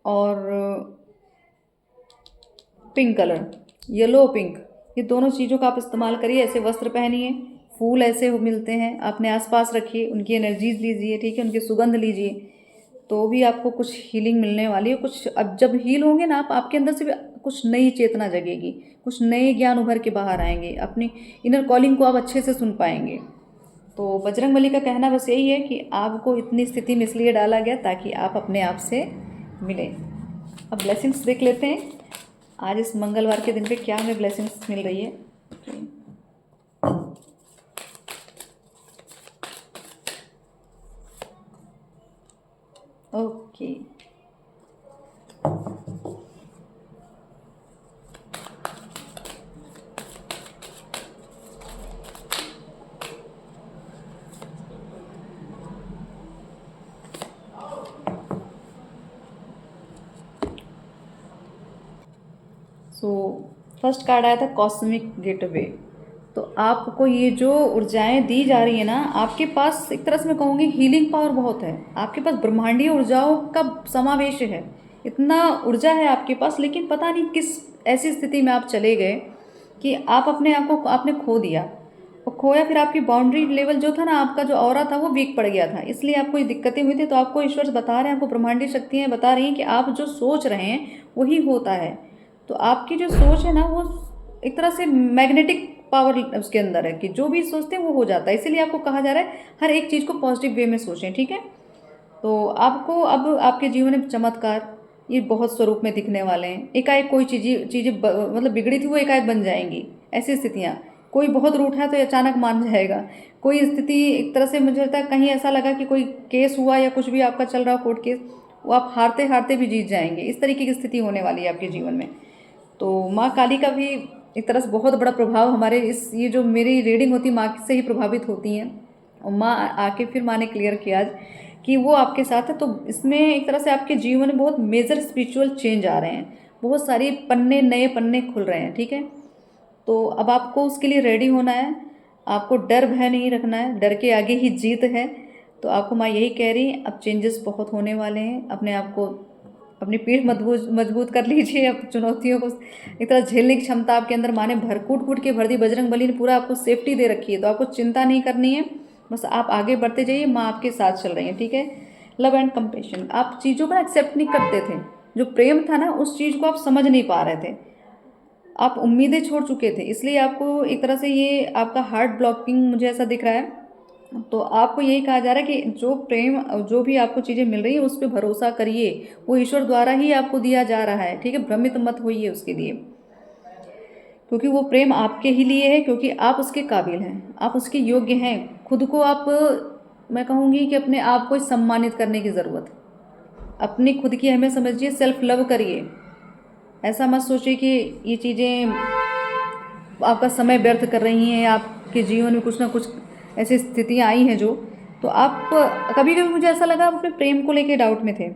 और पिंक कलर, येलो पिंक, ये दोनों चीज़ों का आप इस्तेमाल करिए। ऐसे वस्त्र पहनिए, फूल ऐसे मिलते हैं अपने आसपास रखिए, उनकी एनर्जीज लीजिए, ठीक है, उनकी सुगंध लीजिए, तो भी आपको कुछ हीलिंग मिलने वाली है। कुछ अब जब हील होंगे ना आप, आपके अंदर से भी कुछ नई चेतना जगेगी, कुछ नए ज्ञान उभर के बाहर आएंगे, अपनी इनर कॉलिंग को आप अच्छे से सुन पाएंगे। तो बजरंगबली का कहना बस यही है कि आपको इतनी स्थिति में इसलिए डाला गया ताकि आप अपने आप से मिलें। अब ब्लेसिंग्स देख लेते हैं, आज इस मंगलवार के दिन पे क्या हमें ब्लेसिंग्स मिल रही है। ओके, सो फर्स्ट कार्ड आया था कॉस्मिक गेटवे। तो आपको ये जो ऊर्जाएं दी जा रही है ना, आपके पास एक तरह से मैं कहूँगी हीलिंग पावर बहुत है, आपके पास ब्रह्मांडीय ऊर्जाओं का समावेश है, इतना ऊर्जा है आपके पास। लेकिन पता नहीं किस ऐसी स्थिति में आप चले गए कि आप अपने आप को आपने खो दिया, और खोया, फिर आपकी बाउंड्री लेवल जो था ना, आपका जो ऑरा था वो वीक पड़ गया था, इसलिए आपको ये दिक्कतें हुई थी। तो आपको ईश्वर बता रहे हैं, आपको ब्रह्मांडीय शक्तियाँ बता रही हैं कि आप जो सोच रहे हैं वही होता है। तो आपकी जो सोच है ना, वो एक तरह से मैग्नेटिक पावर उसके अंदर है, कि जो भी सोचते हैं वो हो जाता है। इसीलिए आपको कहा जा रहा है हर एक चीज़ को पॉजिटिव वे में सोचें, ठीक है। तो आपको अब आपके जीवन में चमत्कार ये बहुत स्वरूप में दिखने वाले हैं। एकाएक कोई चीज़ें मतलब बिगड़ी थी वो एकाएक बन जाएंगी, ऐसी स्थितियाँ। कोई बहुत रूठा है तो अचानक मान जाएगा। कोई स्थिति एक तरह से मुझे लगता है, कहीं ऐसा लगा कि कोई केस हुआ या कुछ भी आपका चल रहा हो कोर्ट केस, वो आप हारते हारते भी जीत जाएंगे। इस तरीके की स्थिति होने वाली है आपके जीवन में। तो माँ काली का भी एक तरह से बहुत बड़ा प्रभाव हमारे ये जो मेरी रीडिंग होती है माँ से ही प्रभावित होती हैं। और माँ आके फिर माँ ने क्लियर किया आज कि वो आपके साथ है। तो इसमें एक तरह से आपके जीवन में बहुत मेजर स्पिरिचुअल चेंज आ रहे हैं, बहुत सारी नए पन्ने खुल रहे हैं, ठीक है। तो अब आपको उसके लिए रेडी होना है, आपको डर भय नहीं रखना है, डर के आगे ही जीत है। तो आपको माँ यही कह रही है, अब चेंजेस बहुत होने वाले हैं। अपने आप को, अपनी पीठ मजबूत कर लीजिए। अब चुनौतियों को एक तरह झेलने की क्षमता आपके अंदर माँ ने कूट के भर दी। बजरंगबली ने पूरा आपको सेफ्टी दे रखी है, तो आपको चिंता नहीं करनी है, बस आप आगे बढ़ते जाइए, माँ आपके साथ चल रही है, ठीक है। Love and compassion. आप चीज़ों को एक्सेप्ट नहीं करते थे, जो प्रेम था ना उस चीज़ को आप समझ नहीं पा रहे थे, आप उम्मीदें छोड़ चुके थे, इसलिए आपको एक तरह से ये आपका हार्ट ब्लॉकिंग मुझे ऐसा दिख रहा है। तो आपको यही कहा जा रहा है कि जो प्रेम, जो भी आपको चीज़ें मिल रही है उस पर भरोसा करिए, वो ईश्वर द्वारा ही आपको दिया जा रहा है, ठीक है। भ्रमित मत होइए उसके लिए, क्योंकि वो प्रेम आपके ही लिए है, क्योंकि आप उसके काबिल हैं, आप उसके योग्य हैं। खुद को आप, मैं कहूँगी कि अपने आप को सम्मानित करने की ज़रूरत है, अपनी खुद की अहमियत समझिए, सेल्फ लव करिए। ऐसा मत सोचिए कि ये चीज़ें आपका समय व्यर्थ कर रही हैं, आपके जीवन में कुछ ना कुछ ऐसी स्थितियाँ आई हैं जो, तो आप कभी कभी मुझे ऐसा लगा आप अपने प्रेम को लेके डाउट में थे,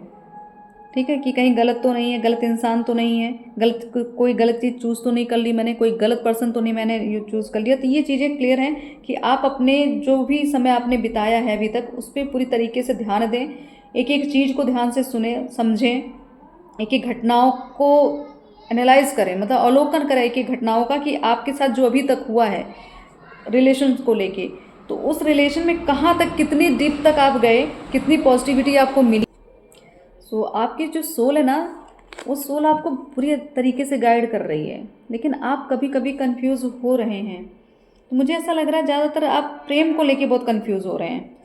ठीक है, कि कहीं गलत तो नहीं है, गलत इंसान तो नहीं है, कोई गलत चीज़ चूज़ तो नहीं कर ली मैंने, कोई गलत पर्सन तो नहीं मैंने ये चूज़ कर लिया। तो ये चीज़ें क्लियर हैं कि आप अपने जो भी समय आपने बिताया है अभी तक उस पर पूरी तरीके से ध्यान दें, एक एक चीज़ को ध्यान से सुने समझें, एक एक घटनाओं को एनालाइज करें, मतलब अवलोकन करें एक एक घटनाओं का, कि आपके साथ जो अभी तक हुआ है रिलेशन को लेके, तो उस रिलेशन में कहाँ तक, कितनी डीप तक आप गए, कितनी पॉजिटिविटी आपको मिली। सो आपकी जो सोल है ना, वो सोल आपको पूरी तरीके से गाइड कर रही है, लेकिन आप कभी कभी कंफ्यूज हो रहे हैं। तो मुझे ऐसा लग रहा है ज़्यादातर आप प्रेम को लेके बहुत कंफ्यूज हो रहे हैं,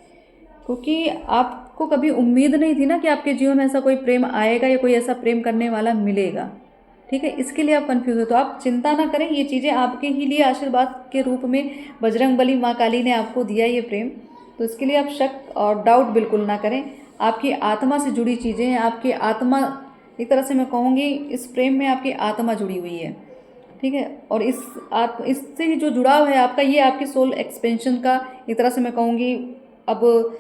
क्योंकि आपको कभी उम्मीद नहीं थी ना कि आपके जीवन में ऐसा कोई प्रेम आएगा या कोई ऐसा प्रेम करने वाला मिलेगा, ठीक है। इसके लिए आप कंफ्यूज हो, तो आप चिंता ना करें, ये चीज़ें आपके ही लिए आशीर्वाद के रूप में बजरंग बली माँ काली ने आपको दिया ये प्रेम। तो इसके लिए आप शक और डाउट बिल्कुल ना करें, आपकी आत्मा से जुड़ी चीज़ें हैं, आपकी आत्मा, एक तरह से मैं कहूँगी इस प्रेम में आपकी आत्मा जुड़ी हुई है, ठीक है। और इससे ही जो जुड़ाव है आपका, ये आपकी सोल एक्सपेंशन का, एक तरह से मैं कहूँगी अब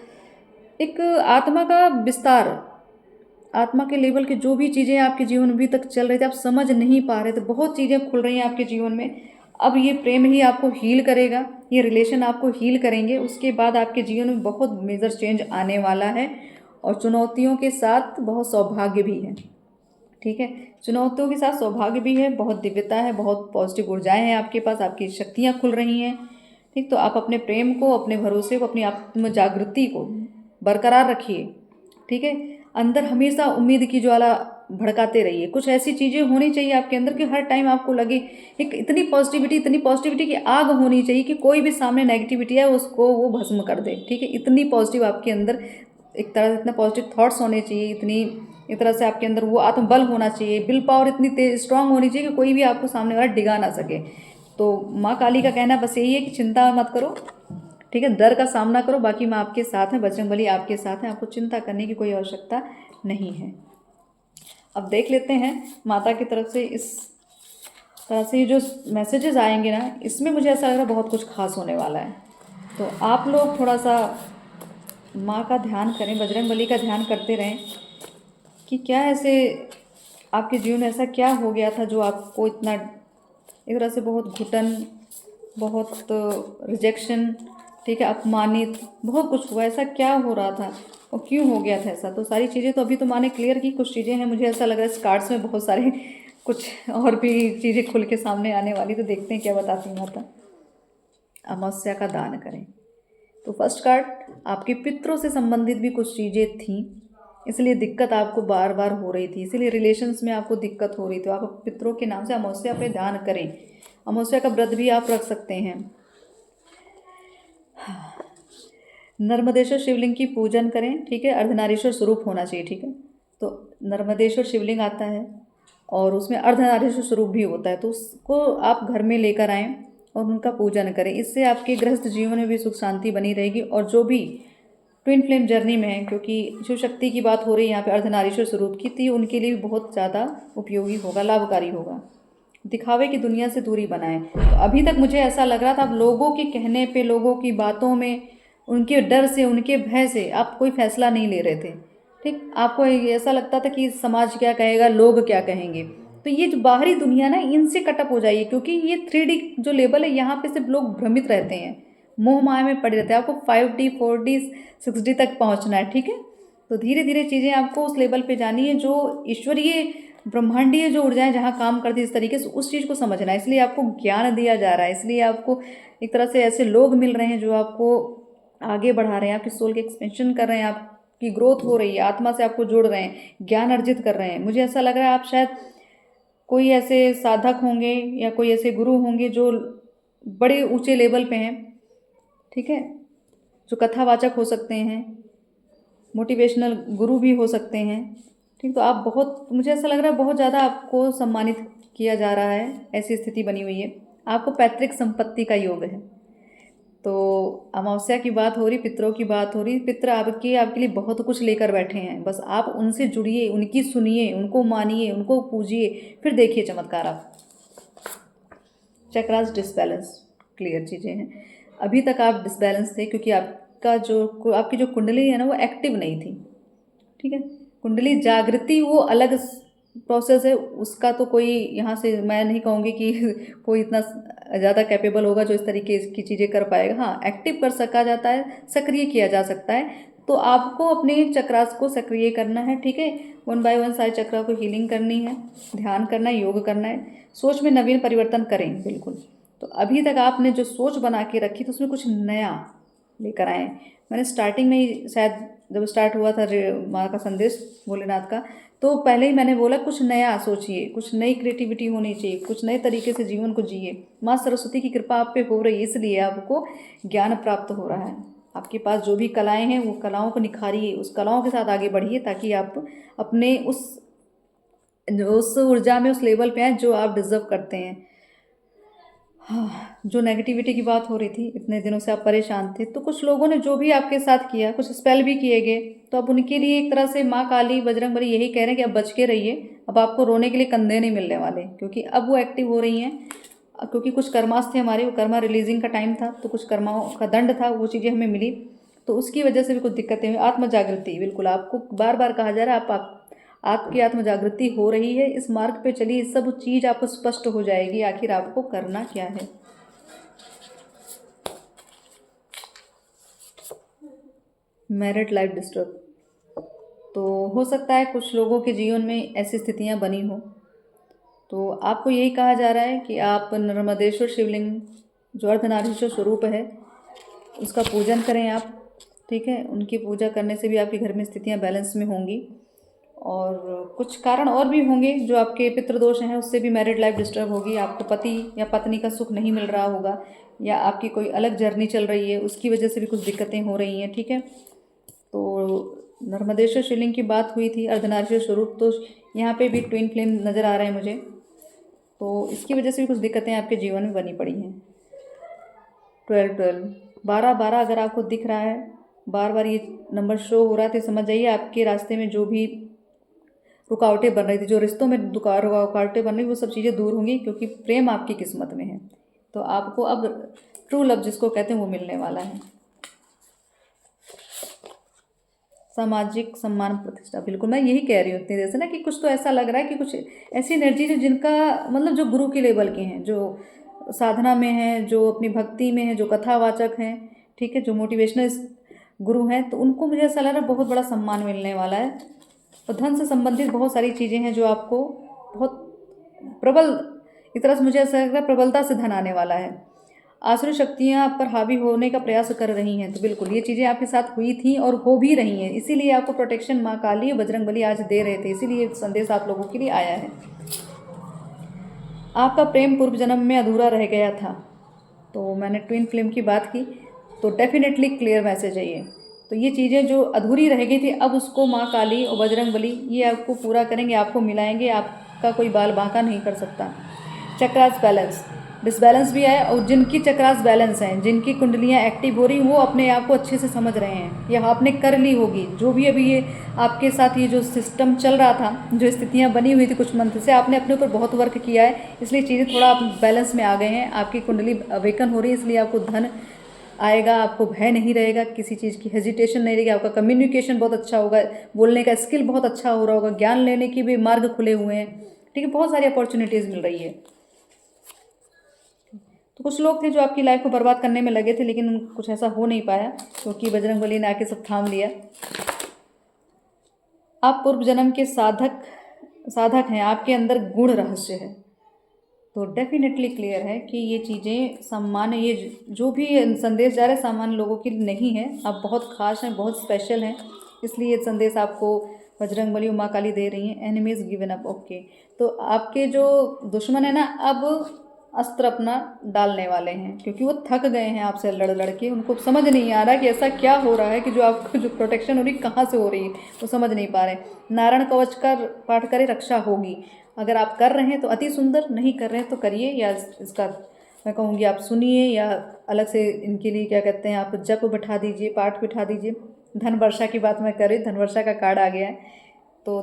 एक आत्मा का विस्तार, आत्मा के लेवल के जो भी चीज़ें आपके जीवन में अभी तक चल रही थी, आप समझ नहीं पा रहे थे, बहुत चीज़ें खुल रही हैं आपके जीवन में। अब ये प्रेम ही आपको हील करेगा, ये रिलेशन आपको हील करेंगे, उसके बाद आपके जीवन में बहुत मेजर चेंज आने वाला है, और चुनौतियों के साथ बहुत सौभाग्य भी है, ठीक है। चुनौतियों के साथ सौभाग्य भी है, बहुत दिव्यता है, बहुत पॉजिटिव ऊर्जाएं हैं आपके पास, आपकी शक्तियाँ खुल रही हैं, ठीक। तो आप अपने प्रेम को, अपने भरोसे को, अपनी आत्म जागृति को बरकरार रखिए, ठीक है। अंदर हमेशा उम्मीद की ज्वाला भड़काते रहिए, कुछ ऐसी चीज़ें होनी चाहिए आपके अंदर कि हर टाइम आपको लगे, एक इतनी पॉजिटिविटी की आग होनी चाहिए कि कोई भी सामने नेगेटिविटी है उसको वो भस्म कर दे, ठीक है। इतनी पॉजिटिव आपके अंदर, एक तरह से इतना पॉजिटिव थॉट्स होने चाहिए, इतनी एक तरह से आपके अंदर वो आत्मबल होना चाहिए, विल पावर इतनी तेज स्ट्रांग होनी चाहिए कि कोई भी आपको सामने वाला डिगा ना सके। तो माँ काली का कहना बस यही है कि चिंता मत करो, ठीक है, डर का सामना करो, बाकी मैं आपके साथ हैं, बजरंगबली आपके साथ हैं, आपको चिंता करने की कोई आवश्यकता नहीं है। अब देख लेते हैं माता की तरफ से इस तरह से जो मैसेजेस आएंगे ना, इसमें मुझे ऐसा लग रहा है बहुत कुछ खास होने वाला है। तो आप लोग थोड़ा सा माँ का ध्यान करें, बजरंगबली का ध्यान करते रहें कि क्या ऐसे आपके जीवन में ऐसा क्या हो गया था जो आपको इतना एक तरह से बहुत घुटन, बहुत रिजेक्शन, ठीक है, अपमानित, बहुत कुछ हुआ, ऐसा क्या हो रहा था और क्यों हो गया था ऐसा। तो सारी चीज़ें तो अभी तो माँ ने क्लियर की, कुछ चीज़ें हैं मुझे ऐसा लग रहा है इस कार्ड्स में बहुत सारे कुछ और भी चीज़ें खुल के सामने आने वाली, तो देखते हैं क्या बताती माता। अमावस्या का दान करें। तो फर्स्ट कार्ड, आपके पितरों से संबंधित भी कुछ चीज़ें थीं, इसलिए दिक्कत आपको बार बार हो रही थी, इसलिए रिलेशंस में आपको दिक्कत हो रही थी। आप पितरों के नाम से अमावस्या पे दान करें, अमावस्या का व्रत भी आप रख सकते हैं। नर्मदेश्वर शिवलिंग की पूजन करें, ठीक है, अर्धनारीश्वर स्वरूप होना चाहिए, ठीक है। तो नर्मदेश्वर शिवलिंग आता है और उसमें अर्धनारीश्वर स्वरूप भी होता है, तो उसको आप घर में लेकर आएँ और उनका पूजन करें, इससे आपके गृहस्थ जीवन में भी सुख शांति बनी रहेगी। और जो भी ट्विन फ्लेम जर्नी में है, क्योंकि शिव शक्ति की बात हो रही है यहाँ पे अर्धनारीश्वर स्वरूप की, तो उनके लिए भी बहुत ज़्यादा उपयोगी होगा, लाभकारी होगा। दिखावे की दुनिया से दूरी बनाएं। तो अभी तक मुझे ऐसा लग रहा था आप लोगों के कहने पे, लोगों की बातों में, उनके डर से, उनके भय से आप कोई फैसला नहीं ले रहे थे, ठीक। आपको ऐसा लगता था कि समाज क्या कहेगा, लोग क्या कहेंगे। तो ये जो बाहरी दुनिया ना, इनसे कटअप हो जाइए, क्योंकि ये 3D जो लेवल है यहाँ पे सिर्फ लोग भ्रमित रहते हैं, मोह माया में पड़े रहते हैं। आपको 5D 4D 6D तक पहुँचना है, ठीक है। तो धीरे धीरे चीज़ें आपको उस लेवल पे जानी है जो ईश्वरीय ब्रह्मांडीय जो ऊर्जाएं जहाँ काम करती है इस तरीके से, उस चीज़ को समझना है। इसलिए आपको ज्ञान दिया जा रहा है, इसलिए आपको एक तरह से ऐसे लोग मिल रहे हैं जो आपको आगे बढ़ा रहे हैं, आपकी सोल के एक्सपेंशन कर रहे हैं, आप आपकी ग्रोथ हो रही है, आत्मा से आपको जोड़ रहे हैं, ज्ञान अर्जित कर रहे हैं। मुझे ऐसा लग रहा है आप शायद कोई ऐसे साधक होंगे या कोई ऐसे गुरु होंगे जो बड़े ऊंचे लेवल पे हैं, ठीक है, जो कथावाचक हो सकते हैं, मोटिवेशनल गुरु भी हो सकते हैं, ठीक। तो आप बहुत, मुझे ऐसा लग रहा है बहुत ज़्यादा आपको सम्मानित किया जा रहा है, ऐसी स्थिति बनी हुई है। आपको पैतृक संपत्ति का योग है। तो अमावस्या की बात हो रही, पितरों की बात हो रही, पितर आपके लिए बहुत कुछ लेकर बैठे हैं। बस आप उनसे जुड़िए, उनकी सुनिए, उनको मानिए, उनको पूजिए, फिर देखिए चमत्कार आप। चक्रास डिसबैलेंस, क्लियर चीज़ें हैं। अभी तक आप डिसबैलेंस थे क्योंकि आपकी जो कुंडली है ना वो एक्टिव नहीं थी, ठीक है। कुंडली जागृति वो अलग प्रोसेस है, उसका तो कोई यहाँ से मैं नहीं कहूँगी कि कोई इतना ज़्यादा कैपेबल होगा जो इस तरीके की चीज़ें कर पाएगा। हाँ, एक्टिव कर सका जाता है, सक्रिय किया जा सकता है। तो आपको अपने चक्रास को सक्रिय करना है, ठीक है। 1 बाय 1 सारे चक्रा को हीलिंग करनी है, ध्यान करना है, योग करना है, सोच में नवीन परिवर्तन करें, बिल्कुल। तो अभी तक आपने जो सोच बना के रखी तो उसमें कुछ नया लेकर आए। मैंने स्टार्टिंग में ही शायद जब स्टार्ट हुआ था माँ का संदेश भोलेनाथ का, तो पहले ही मैंने बोला कुछ नया सोचिए, कुछ नई क्रिएटिविटी होनी चाहिए, कुछ नए तरीके से जीवन को जिए। माँ सरस्वती की कृपा आप पे हो रही है, इसलिए आपको ज्ञान प्राप्त हो रहा है। आपके पास जो भी कलाएं हैं वो कलाओं को निखारिए, उस कलाओं के साथ आगे बढ़िए, ताकि आप अपने उस ऊर्जा में, उस लेवल पे आए जो आप डिजर्व करते हैं। हाँ, जो नेगेटिविटी की बात हो रही थी, इतने दिनों से आप परेशान थे, तो कुछ लोगों ने जो भी आपके साथ किया, कुछ स्पेल भी किए गए, तो अब उनके लिए एक तरह से माँ काली बजरंगबली यही कह रहे हैं कि अब बच के रहिए। अब आपको रोने के लिए कंधे नहीं मिलने वाले, क्योंकि अब वो एक्टिव हो रही हैं। क्योंकि कुछ कर्मास थे हमारे, वो कर्मा रिलीजिंग का टाइम था, तो कुछ कर्माओं का दंड था, वो चीज़ें हमें मिली, तो उसकी वजह से भी कुछ दिक्कतें हुई। आत्म जागृति, बिल्कुल आपको बार बार कहा जा रहा है, आपकी आत्म जागृति हो रही है। इस मार्ग पे चलिए, सब चीज़ आपको स्पष्ट हो जाएगी, आखिर आपको करना क्या है। मैरिड लाइफ डिस्टर्ब, तो हो सकता है कुछ लोगों के जीवन में ऐसी स्थितियां बनी हो, तो आपको यही कहा जा रहा है कि आप नर्मदेश्वर शिवलिंग जो अर्धनारीश्वर स्वरूप है उसका पूजन करें आप, ठीक है। उनकी पूजा करने से भी आपके घर में स्थितियां बैलेंस में होंगी। और कुछ कारण और भी होंगे, जो आपके पितृदोष हैं उससे भी मैरिड लाइफ डिस्टर्ब होगी, आपको पति या पत्नी का सुख नहीं मिल रहा होगा, या आपकी कोई अलग जर्नी चल रही है, उसकी वजह से भी कुछ दिक्कतें हो रही हैं, ठीक है। तो नर्मदेश्वर शिवलिंग की बात हुई थी, अर्धनारीश्वर स्वरूप, तो यहाँ पे भी ट्विन फ्लेम नज़र आ रहे हैं मुझे, तो इसकी वजह से भी कुछ दिक्कतें आपके जीवन में बनी पड़ी हैं। 12 12 12 अगर आपको दिख रहा है, बार बार ये नंबर शो हो रहा है, तो समझ जाइए आपके रास्ते में जो भी रुकावटें बन रही थी, जो रिश्तों में रुकावटें बन रही, वो सब चीज़ें दूर होंगी, क्योंकि प्रेम आपकी किस्मत में है। तो आपको अब ट्रू लव जिसको कहते हैं वो मिलने वाला है। सामाजिक सम्मान प्रतिष्ठा, बिल्कुल मैं यही कह रही हूँ इतनी देर से ना, कि कुछ तो ऐसा लग रहा है कि कुछ ऐसी एनर्जी है जिनका मतलब जो गुरु के लेवल के हैं, जो साधना में हैं, जो अपनी भक्ति में हैं, जो कथावाचक हैं, ठीक है, जो मोटिवेशनल गुरु हैं, तो उनको मुझे ऐसा लग रहा है बहुत बड़ा सम्मान मिलने वाला है। और धन से संबंधित बहुत सारी चीज़ें हैं जो आपको बहुत प्रबल, एक तरह से मुझे ऐसा लग रहा है प्रबलता से धन आने वाला है। आसुरी शक्तियाँ आप पर हावी होने का प्रयास कर रही हैं, तो बिल्कुल ये चीज़ें आपके साथ हुई थी और हो भी रही हैं, इसीलिए आपको प्रोटेक्शन माँ काली और बजरंगबली आज दे रहे थे, इसीलिए संदेश आप लोगों के लिए आया है। आपका प्रेम पूर्व जन्म में अधूरा रह गया था, तो मैंने ट्विन फ्लेम की बात की, तो डेफिनेटली क्लियर मैसेज है ये। तो ये चीज़ें जो अधूरी रह गई थी, अब उसको माँ काली और बजरंगबली ये आपको पूरा करेंगे, आपको मिलाएंगे, आपका कोई बाल बांका नहीं कर सकता। चक्रास बैलेंस, डिसबैलेंस भी है, और जिनकी चक्रास बैलेंस हैं, जिनकी कुंडलियाँ एक्टिव हो रही, वो अपने आप को अच्छे से समझ रहे हैं, या आपने कर ली होगी जो भी अभी ये आपके साथ ये जो सिस्टम चल रहा था, जो स्थितियाँ बनी हुई थी कुछ मंथ से, आपने अपने ऊपर बहुत वर्क किया है, इसलिए चीज़ें थोड़ा आप बैलेंस में आ गए हैं, आपकी कुंडली अवेकन हो रही है, इसलिए आपको धन आएगा, आपको भय नहीं रहेगा, किसी चीज़ की हेजिटेशन नहीं रहेगी, आपका कम्युनिकेशन बहुत अच्छा होगा, बोलने का स्किल बहुत अच्छा हो रहा होगा, ज्ञान लेने की भी मार्ग खुले हुए हैं, ठीक है, बहुत सारी अपॉर्चुनिटीज़ मिल रही है। तो कुछ लोग थे जो आपकी लाइफ को बर्बाद करने में लगे थे, लेकिन कुछ ऐसा हो नहीं पाया, क्योंकि बजरंगबली ने आके सब थाम लिया। आप पूर्व जन्म के साधक हैं, आपके अंदर गूढ़ रहस्य है, तो डेफिनेटली क्लियर है कि ये चीज़ें सामान्य, ये जो भी संदेश जा रहा है सामान्य लोगों के लिए नहीं है, आप बहुत खास हैं, बहुत स्पेशल हैं, इसलिए ये संदेश आपको बजरंग बली और माँ काली दे रही हैं, एनिमीज गिवन अप। ओके, तो आपके जो दुश्मन है ना, अब अस्त्र अपना डालने वाले हैं, क्योंकि वो थक गए हैं आपसे लड़ लड़ के। उनको समझ नहीं आ रहा कि ऐसा क्या हो रहा है कि जो आपको जो प्रोटेक्शन हो रही कहाँ से हो रही है, वो समझ नहीं पा रहे। नारायण कवच का पाठ करें, रक्षा होगी। अगर आप कर रहे हैं तो अति सुंदर, नहीं कर रहे हैं तो करिए, या इसका मैं कहूँगी आप सुनिए, या अलग से इनके लिए क्या कहते हैं, आप जप बिठा दीजिए, पाठ बिठा दीजिए। धन वर्षा की बात मैं कर रही, धन वर्षा का कार्ड आ गया है, तो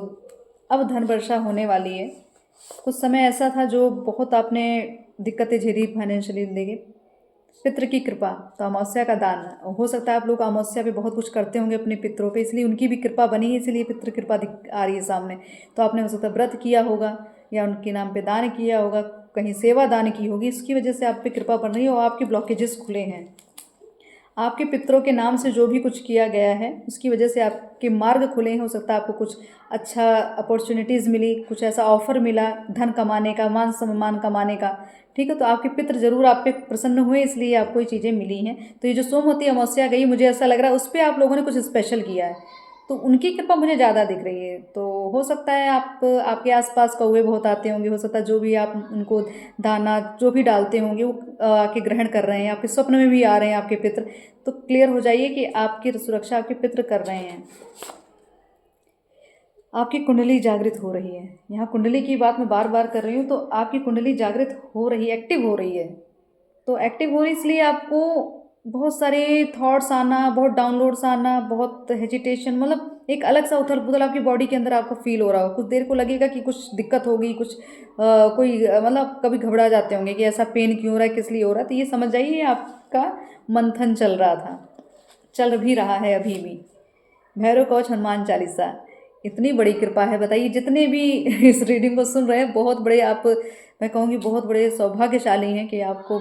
अब धन वर्षा होने वाली है। कुछ समय ऐसा था जो बहुत आपने दिक्कतें झेली फाइनेंशियली ज़िंदगी। पितृ की कृपा, तो अमावस्या का दान, हो सकता है आप लोग अमावस्या पे बहुत कुछ करते होंगे अपने पितरों पे, इसलिए उनकी भी कृपा बनी है, इसलिए पितृ कृपा आ रही है सामने। तो आपने हो सकता है व्रत किया होगा, या उनके नाम पे दान किया होगा, कहीं सेवा दान की होगी, इसकी वजह से आप पे कृपा बन रही है और आपके ब्लॉकेजेस खुले हैं। आपके पितरों के नाम से जो भी कुछ किया गया है उसकी वजह से आपके मार्ग खुले हैं। हो सकता है आपको कुछ अच्छा अपॉर्चुनिटीज़ मिली, कुछ ऐसा ऑफर मिला धन कमाने का, मान सम्मान कमाने का, ठीक है। तो आपके पितृ जरूर आप पे प्रसन्न हुए, इसलिए आपको ये चीज़ें मिली हैं। तो ये जो सोमवती अमावस्या गई, मुझे ऐसा लग रहा है उस पर आप लोगों ने कुछ स्पेशल किया है, तो उनकी कृपा मुझे ज़्यादा दिख रही है। तो हो सकता है आपके आसपास कौवे बहुत आते होंगे, हो सकता है जो भी आप उनको दाना जो भी डालते होंगे वो आके ग्रहण कर रहे हैं, आपके स्वप्न में भी आ रहे हैं आपके पितृ। तो क्लियर हो जाइए कि आपकी सुरक्षा आपके पितृ कर रहे हैं। आपकी कुंडली जागृत हो रही है। यहाँ कुंडली की बात मैं बार बार कर रही हूँ, तो आपकी कुंडली जागृत हो रही है, एक्टिव हो रही है। तो एक्टिव हो रही इसलिए आपको बहुत सारे थॉट्स आना, बहुत डाउनलोड्स आना, बहुत हेजिटेशन, मतलब एक अलग सा उथल पुथल आपकी बॉडी के अंदर आपको फील हो रहा हो। कुछ देर को लगेगा कि कुछ दिक्कत होगी, कुछ मतलब कभी घबरा जाते होंगे कि ऐसा पेन क्यों हो रहा है, किस लिए हो रहा है। तो ये समझ जाइए आपका मंथन चल रहा था, चल भी रहा है अभी भी। भैरव कवच, हनुमान चालीसा, इतनी बड़ी कृपा है, बताइए जितने भी इस रीडिंग को सुन रहे हैं बहुत बड़े आप, मैं कहूँगी बहुत बड़े सौभाग्यशाली हैं कि आपको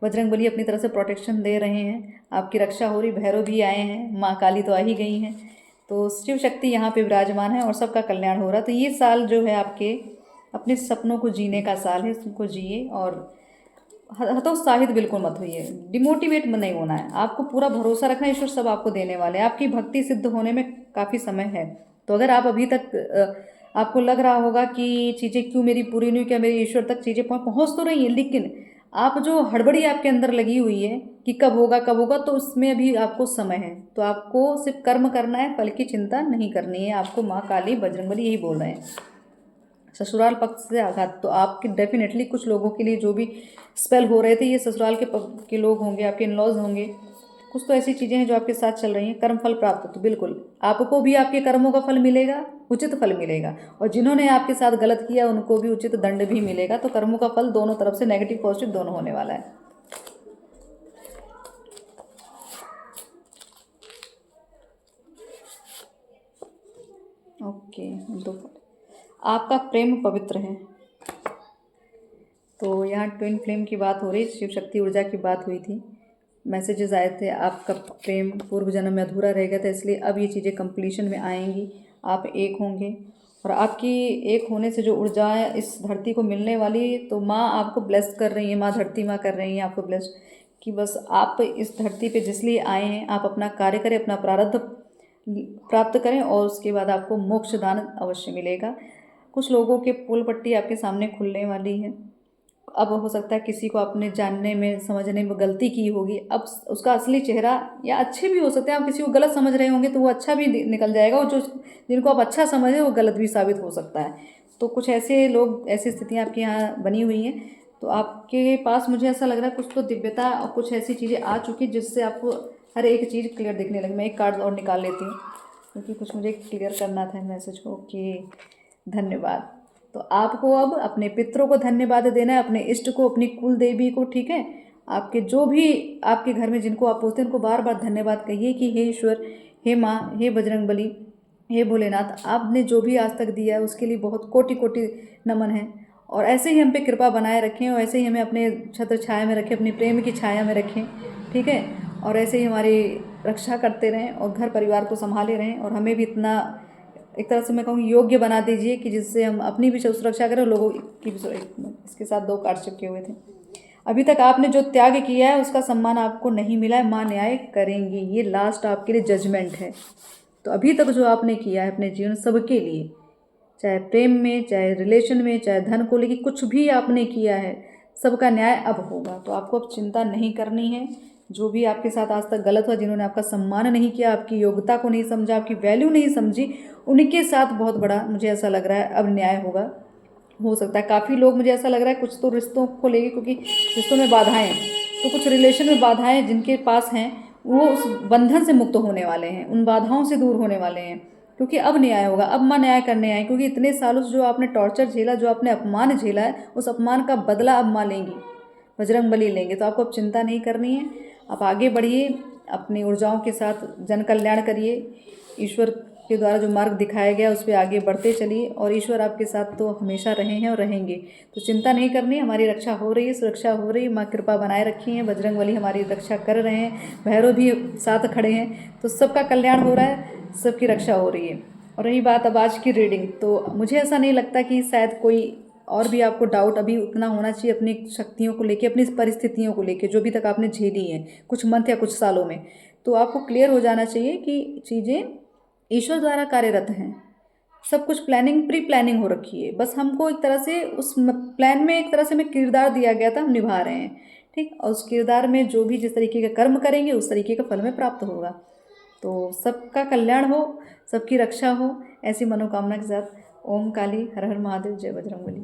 बजरंगबली अपनी तरफ से प्रोटेक्शन दे रहे हैं, आपकी रक्षा हो रही। भैरव भी आए हैं, माँ काली तो आ ही गई हैं, तो शिव शक्ति यहाँ पे विराजमान है और सबका कल्याण हो रहा है। तो ये साल जो है आपके अपने सपनों को जीने का साल है, उसको जिए और हतोत्साहित बिल्कुल मत होइए, डिमोटिवेट नहीं होना है, आपको पूरा भरोसा रखना है, ईश्वर सब आपको देने वाले हैं। आपकी भक्ति सिद्ध होने में काफ़ी समय है। तो अगर आप अभी तक आपको लग रहा होगा कि चीज़ें क्यों मेरी पूरी नहीं, क्या मेरे ईश्वर तक चीज़ें पहुँच तो रही हैं, लेकिन आप जो हड़बड़ी आपके अंदर लगी हुई है कि कब होगा कब होगा, तो उसमें अभी आपको समय है। तो आपको सिर्फ कर्म करना है, फल की चिंता नहीं करनी है। आपको माँ काली बजरंगबली यही बोल रहे हैं। ससुराल पक्ष से आघात, तो आपके डेफिनेटली कुछ लोगों के लिए जो भी स्पेल हो रहे थे, ये ससुराल के लोग होंगे, आपके इनलॉज होंगे। कुछ तो ऐसी चीज़ें हैं जो आपके साथ चल रही हैं। कर्म फल प्राप्त, तो बिल्कुल आपको भी आपके कर्मों का फल मिलेगा, उचित फल मिलेगा, और जिन्होंने आपके साथ गलत किया उनको भी उचित दंड भी मिलेगा। तो कर्मों का फल दोनों तरफ से, नेगेटिव पॉजिटिव दोनों होने वाला है। ओके, दो आपका प्रेम पवित्र है, तो यहाँ ट्विन फ्लेम की बात हो रही, शिव शक्ति ऊर्जा की बात हुई थी। मैसेजेस आए थे आपका प्रेम पूर्व जन्म में अधूरा रह गया था, इसलिए अब ये चीज़ें कंप्लीशन में आएंगी, आप एक होंगे। और आपकी एक होने से जो ऊर्जा है इस धरती को मिलने वाली, तो माँ आपको ब्लेस कर रही है, माँ धरती माँ कर रही हैं आपको ब्लेस, कि बस आप इस धरती पे जिस लिए आए हैं आप अपना कार्य करें, अपना प्रारब्ध प्राप्त करें, और उसके बाद आपको मोक्ष दान अवश्य मिलेगा। कुछ लोगों के पुल पट्टी आपके सामने खुलने वाली है। अब हो सकता है किसी को आपने जानने में समझने में गलती की होगी, अब उसका असली चेहरा, या अच्छे भी हो सकते हैं, आप किसी को गलत समझ रहे होंगे तो वो अच्छा भी निकल जाएगा, और जो जिनको आप अच्छा समझ रहे हो वो गलत भी साबित हो सकता है। तो कुछ ऐसे लोग, ऐसी स्थितियाँ आपके यहाँ बनी हुई हैं। तो आपके पास मुझे ऐसा लग रहा है कुछ तो दिव्यता और कुछ ऐसी चीज़ें आ चुकी जिससे आपको हर एक चीज़ क्लियर दिखने लगी। मैं एक कार्ड और निकाल लेती हूँ क्योंकि कुछ मुझे क्लियर करना था मैसेज को। ओके, धन्यवाद। तो आपको अब अपने पितरों को धन्यवाद देना है, अपने इष्ट को, अपनी कुल देवी को, ठीक है। आपके जो भी आपके घर में जिनको आप पूछते हैं उनको बार बार धन्यवाद कहिए कि हे ईश्वर, हे माँ, हे बजरंगबली, हे भोलेनाथ, आपने जो भी आज तक दिया है उसके लिए बहुत कोटि कोटि नमन है। और ऐसे ही हम पे कृपा बनाए रखें, और ऐसे ही हमें अपने छत्र छाया में रखें, अपनी प्रेम की छाया में रखें, ठीक है। और ऐसे ही हमारी रक्षा करते रहें और घर परिवार को संभाले रहें, और हमें भी इतना एक तरह से मैं कहूँगी योग्य बना दीजिए कि जिससे हम अपनी भी सुरक्षा करें और लोगों की भी इसके साथ दो कार्ड चिपके हुए थे। अभी तक आपने जो त्याग किया है उसका सम्मान आपको नहीं मिला है, माँ न्याय करेंगी। ये लास्ट आपके लिए जजमेंट है, तो अभी तक जो आपने किया है अपने जीवन सबके लिए, चाहे प्रेम में, चाहे रिलेशन में, चाहे धन को लेके कुछ भी आपने किया है, सबका न्याय अब होगा। तो आपको अब चिंता नहीं करनी है। जो भी आपके साथ आज तक गलत हुआ, जिन्होंने आपका सम्मान नहीं किया, आपकी योग्यता को नहीं समझा, आपकी वैल्यू नहीं समझी, उनके साथ बहुत बड़ा मुझे ऐसा लग रहा है अब न्याय होगा। हो सकता है काफ़ी लोग, मुझे ऐसा लग रहा है कुछ तो रिश्तों को लेके, क्योंकि रिश्तों में बाधाएं हैं, तो कुछ रिलेशन में बाधाएं जिनके पास हैं वो उस बंधन से मुक्त होने वाले हैं, उन बाधाओं से दूर होने वाले हैं, क्योंकि अब न्याय होगा। अब माँ न्याय करने आए, क्योंकि इतने सालों से जो आपने टॉर्चर झेला, जो आपने अपमान झेला है, उस अपमान का बदला अब माँ लेंगी, बजरंग बली लेंगे। तो आपको अब चिंता नहीं करनी है। आप आगे बढ़िए, अपनी ऊर्जाओं के साथ जन कल्याण करिए, ईश्वर के द्वारा जो मार्ग दिखाया गया उस पर आगे बढ़ते चलिए, और ईश्वर आपके साथ तो हमेशा रहे हैं और रहेंगे। तो चिंता नहीं करनी, हमारी रक्षा हो रही है, सुरक्षा हो रही है, माँ कृपा बनाए रखी है, बजरंग बली हमारी रक्षा कर रहे हैं, भैरव भी साथ खड़े हैं, तो सबका कल्याण हो रहा है, सबकी रक्षा हो रही है। और रही बात अब आज की रीडिंग, तो मुझे ऐसा नहीं लगता कि शायद कोई और भी आपको डाउट अभी उतना होना चाहिए अपनी शक्तियों को लेके, अपनी परिस्थितियों को लेके, जो भी तक आपने झेली हैं कुछ मंथ या कुछ सालों में। तो आपको क्लियर हो जाना चाहिए कि चीज़ें ईश्वर द्वारा कार्यरत हैं, सब कुछ प्लानिंग, प्री प्लानिंग हो रखी है, बस हमको एक तरह से उस प्लान में एक तरह से हमें किरदार दिया गया था, हम निभा रहे हैं, ठीक। और उस किरदार में जो भी जिस तरीके का कर्म करेंगे उस तरीके का फल में प्राप्त होगा। तो सबका कल्याण हो, सबकी रक्षा हो, ऐसी मनोकामना के साथ ओम काली, हर हर महादेव, जय बजरंगबली।